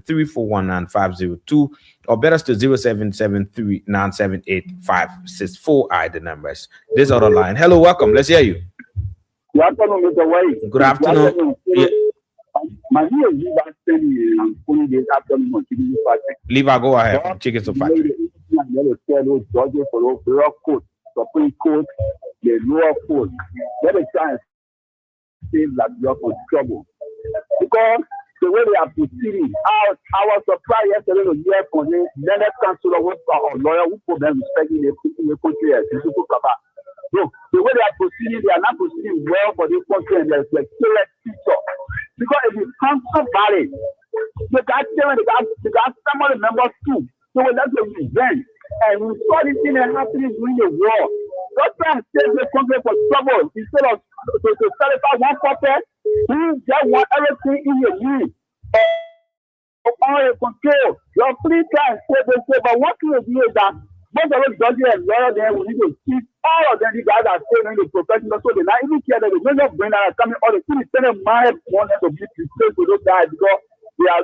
B: 0773-419-502, or better still 0773-978-564 are the numbers. This other line. Hello, welcome. Let's hear you.
E: Good afternoon, Mr. White.
B: Good afternoon. Yeah.
E: My name is Liva Stanley. I'm calling this afternoon on TV Party.
B: Liva, go ahead. From Chicken to Factory.
E: Judges for the lower court, Supreme Court, the lower court. Let us try and save that block of trouble. Because the way they are proceeding, I was surprised yesterday to hear from the Senate Councilor or lawyer who put them respecting the country as people come back. Look, the way they are proceeding, they are not proceeding well for this country, and there's a clear picture. Because if you come somebody, they got some of the members too. So that's a revenge. And we saw this thing happening during the war. Don't try and save the country for trouble. Instead of to satisfy one purpose, we just want everything in your need. All your control. You're free time, save. But what we do is that most of those judges and lawyers there, we need to keep all of them. The guys are staying in the profession, so they not even care that they don't bring that coming. All the things send them mind want them to be replaced with those guys because they are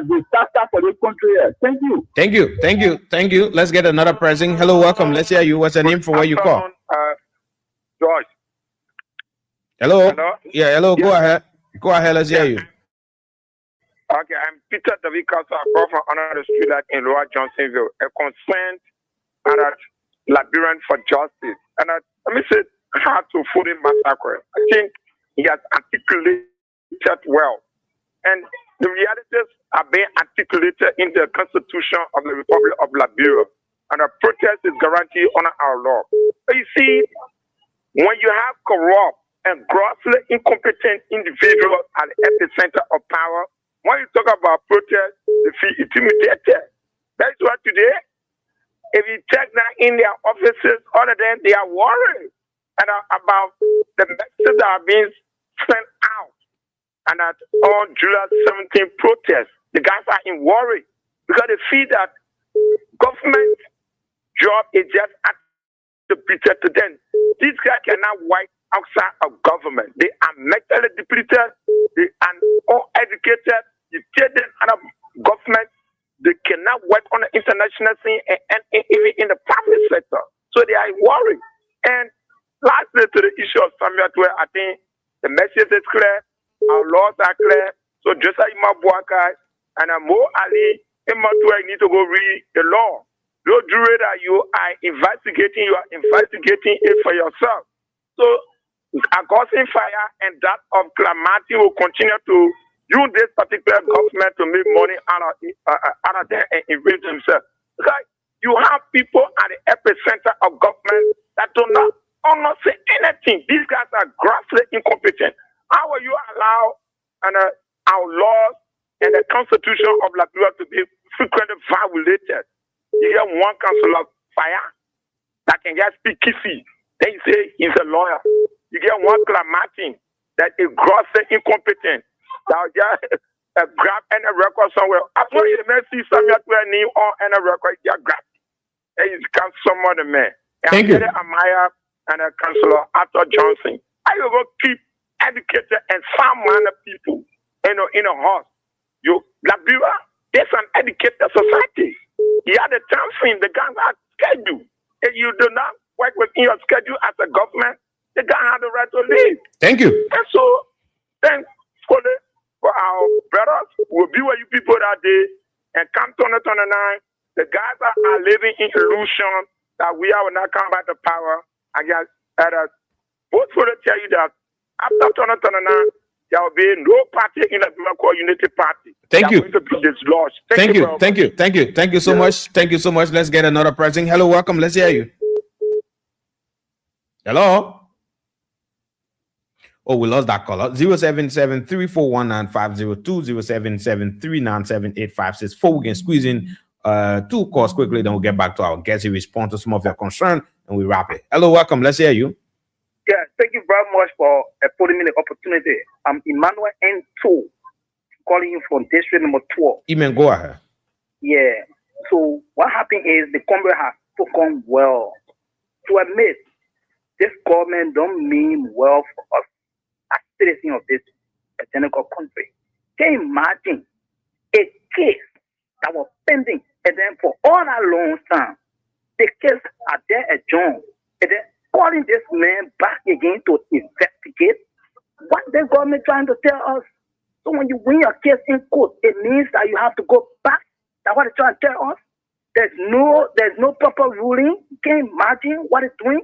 E: disaster for this country. Thank you.
B: Let's get another person. Hello, welcome. Let's hear you. What's your name for where you call?
D: George.
B: Hello. Yeah, hello. Yes. Go ahead. Let's hear you.
D: Okay, I'm Peter David Casa. I call from another street in Lower Johnsonville. A concerned Liberian for justice. And let me say, how to food in massacre. I think he has articulated well. And the realities are being articulated in the Constitution of the Republic of Liberia. And a protest is guaranteed under our law. But you see, when you have corrupt and grossly incompetent individuals at the epicenter of power, when you talk about protest, they feel intimidated. That's why today, if you check that in their offices, other than they are worried about the messages that are being sent out. And at all July 17th protests, the guys are in worry because they feel that government job is just attributed to them. These guys cannot work outside of government. They are mentally depleted, they are uneducated. You take them out of government, they cannot work on the international scene and even in the private sector. So they are worried. And lastly, to the issue of Samuel, I think the message is clear. Our laws are clear. So just like Mabuakai and Mo Ali, you need to go read the law. Your jury that you are investigating it for yourself. So a causing fire and that of calamity will continue to use this particular government to make money out of them and enrich themselves. Because you have people at the epicenter of government that do not say anything. These guys are grossly incompetent. How will you allow our laws and the Constitution of Liberia to be frequently violated? You get one councillor fire that can just speak kissy. Then you say he's a lawyer. You get one Martin that is grossly incompetent. That will just grab any record somewhere. After you may see Samuel name on any record, you grab. And you can some other man.
B: Thank you.
D: Amaya and a councillor Arthur Johnson. I will keep educated and sound-minded people in a house. Liberia, there's an educated society. You have the time frame, the guys have schedule. If you do not work within your schedule as a government, the guy has the right to leave.
B: Thank you.
D: And so, thanks for our brothers will be with you people that day and come 2029. The guys are living in illusion that we will not come back to power. I guess both for to tell you that after 2029, there will be no party in the Democratic Unity Party.
B: Thank you. Thank you so much. Thank you so much. Let's get another person. Hello, welcome. Let's hear you. Hello. Oh, we lost that caller. 0773-419-502, 0773-978-564. We can squeeze in 2 calls quickly, then we'll get back to our guests. He respond to some of your concern and we wrap it. Hello, welcome. Let's hear you.
I: Yeah, thank you very much for putting me the opportunity. I'm Emmanuel N2, calling you from district number 12.
B: Even go ahead.
I: Yeah. So what happened is the Congress has spoken well. To admit, this government don't mean well for us as citizens of this technical country. Can you imagine a case that was pending and then for all that long time, the case are there adjourned and then calling this man back again to investigate? What the government trying to tell us? So when you win your case in court, it means that you have to go back. That's what they're trying to tell us. There's no proper ruling. You can't imagine what it's doing.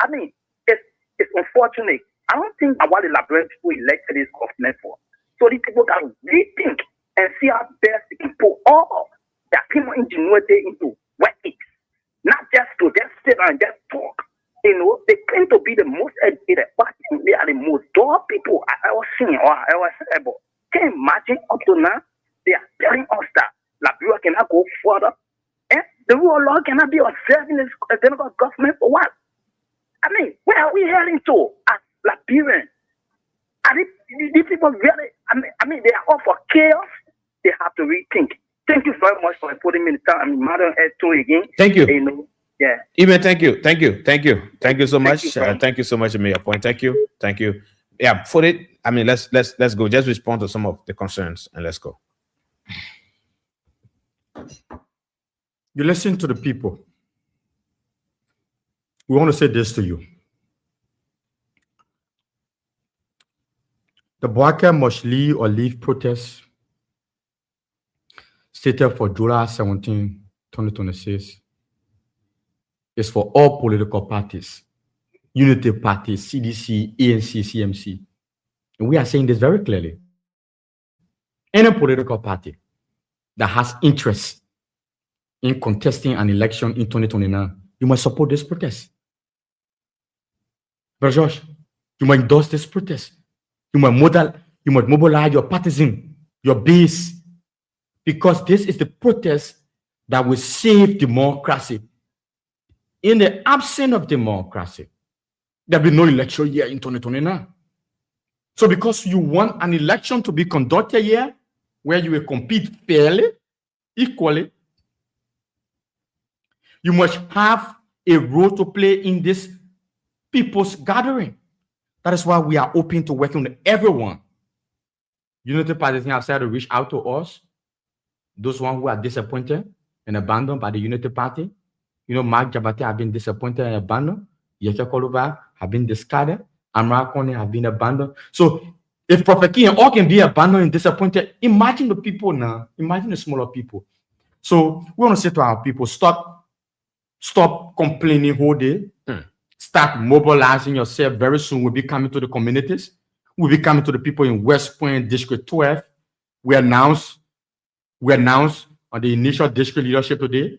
I: I mean, it's unfortunate. I don't think what the Liberian people elected this government for. So these people got to rethink and see how best they can put all their human ingenuity into what it is. Not just to just sit and just talk. You know, they claim to be the most educated, but they are the most dull people I ever seen or I ever said. But can you imagine up to now, they are telling us that Liberia cannot go further. And the rule of law cannot be observed in the Senegal government for what? I mean, where are we heading to as Liberians? Are these people really, I mean, they are all for chaos. They have to rethink. Thank you very much for putting me in the time. Madam Ed2 again.
B: Thank you.
I: You know, yeah.
B: Even thank you so much.
I: You,
B: thank you so much, Mayor Point. Thank you. Yeah, for it. I mean, let's go. Just respond to some of the concerns and let's go.
F: You listen to the people. We want to say this to you. The Boaké must leave or leave protest stated for July 17, 2026 is for all political parties, unity parties, CDC, ANC, CMC. And we are saying this very clearly. Any political party that has interest in contesting an election in 2029, you must support this protest. Brother Josh, you must endorse this protest. You must mobilize your partisan, your base, because this is the protest that will save democracy. In the absence of democracy, there will be no election year in 2029. So because you want an election to be conducted here, where you will compete fairly, equally, you must have a role to play in this people's gathering. That is why we are open to working with everyone. Unity parties have started to reach out to us. Those ones who are disappointed and abandoned by the Unity Party. You know, Mark Jabate have been disappointed and abandoned. Yeke Koluba have been discarded. Amra Kone have been abandoned. So if Prophet King and all can be abandoned and disappointed, imagine the people now. Imagine the smaller people. So we want to say to our people, stop complaining whole day. Start mobilizing yourself. Very soon we'll be coming to the communities. We'll be coming to the people in West Point, District 12. We announced on the initial district leadership today.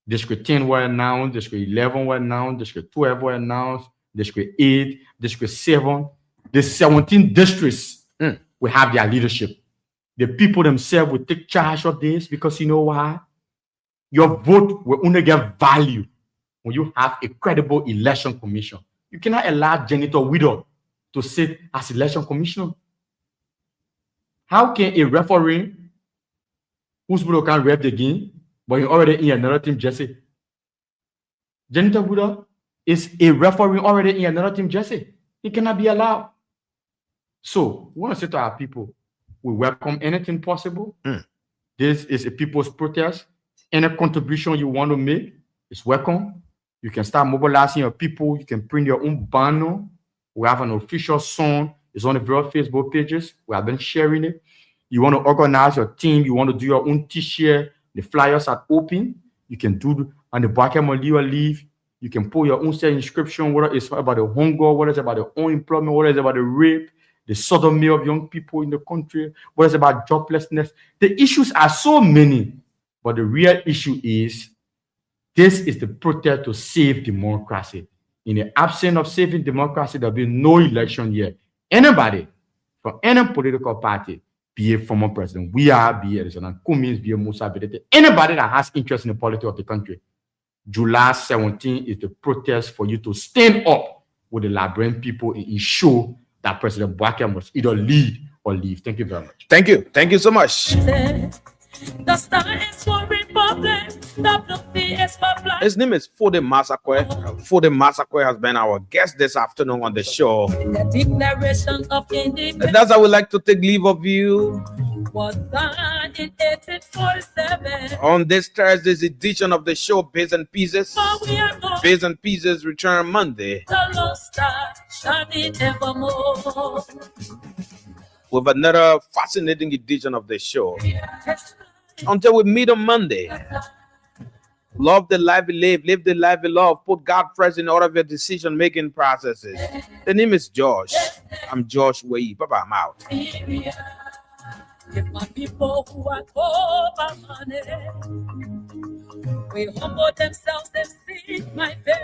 F: District 10 were announced, District 11 were announced, District 12 were announced, District 8, District 7. The 17 districts will have their leadership. The people themselves will take charge of this because you know why? Your vote will only get value when you have a credible election commission. You cannot allow Janitor Widow to sit as election commissioner. How can a referee whose people can rep the game, but you're already in another team jersey? Janitor Widow is a referee already in another team jersey. It cannot be allowed. So we want to say to our people, we welcome anything possible. This is a people's protest. Any contribution you want to make is welcome. You can start mobilizing your people. You can print your own banner. We have an official song. It's on the various Facebook pages. We have been sharing it. You want to organize your team. You want to do your own t-shirt. The flyers are open. You can do on the Boaké Moliwa leave. You can put your own inscription, whether it's about the hunger, whether it's about the unemployment, whether it's about the rape, the sodomy of young people in the country, whether it's about joblessness. The issues are so many, but the real issue is this is the protest to save democracy. In the absence of saving democracy, there'll be no election here. Anybody from any political party, be a former president, be it Cummins, be it Musa, be it anybody that has interest in the politics of the country, July 17 is the protest for you to stand up with the Liberian people and ensure that President Boakai must either lead or leave. Thank you very much.
B: Thank you. Thank you so much.
A: The star is for Republic, WP is for Black.
B: His name is Fode Masakwe. Fode Masakwe has been our guest this afternoon on the show.
A: The Declaration of Independence.
B: And that's how we like to take leave of you
A: Was signed in 1847.
B: on this Thursday's edition of the show, Bitz and Pieces. Bitz and Pieces return Monday
A: The lost star shining evermore.
B: with another fascinating edition of the show. Until we meet on Monday, love the life you live the life you love, put God first in all of your decision-making processes. The name is Josh. I'm Josh Wei. Bye-bye, I'm out.
A: If my people who are poor by money, we humble themselves and seek my face.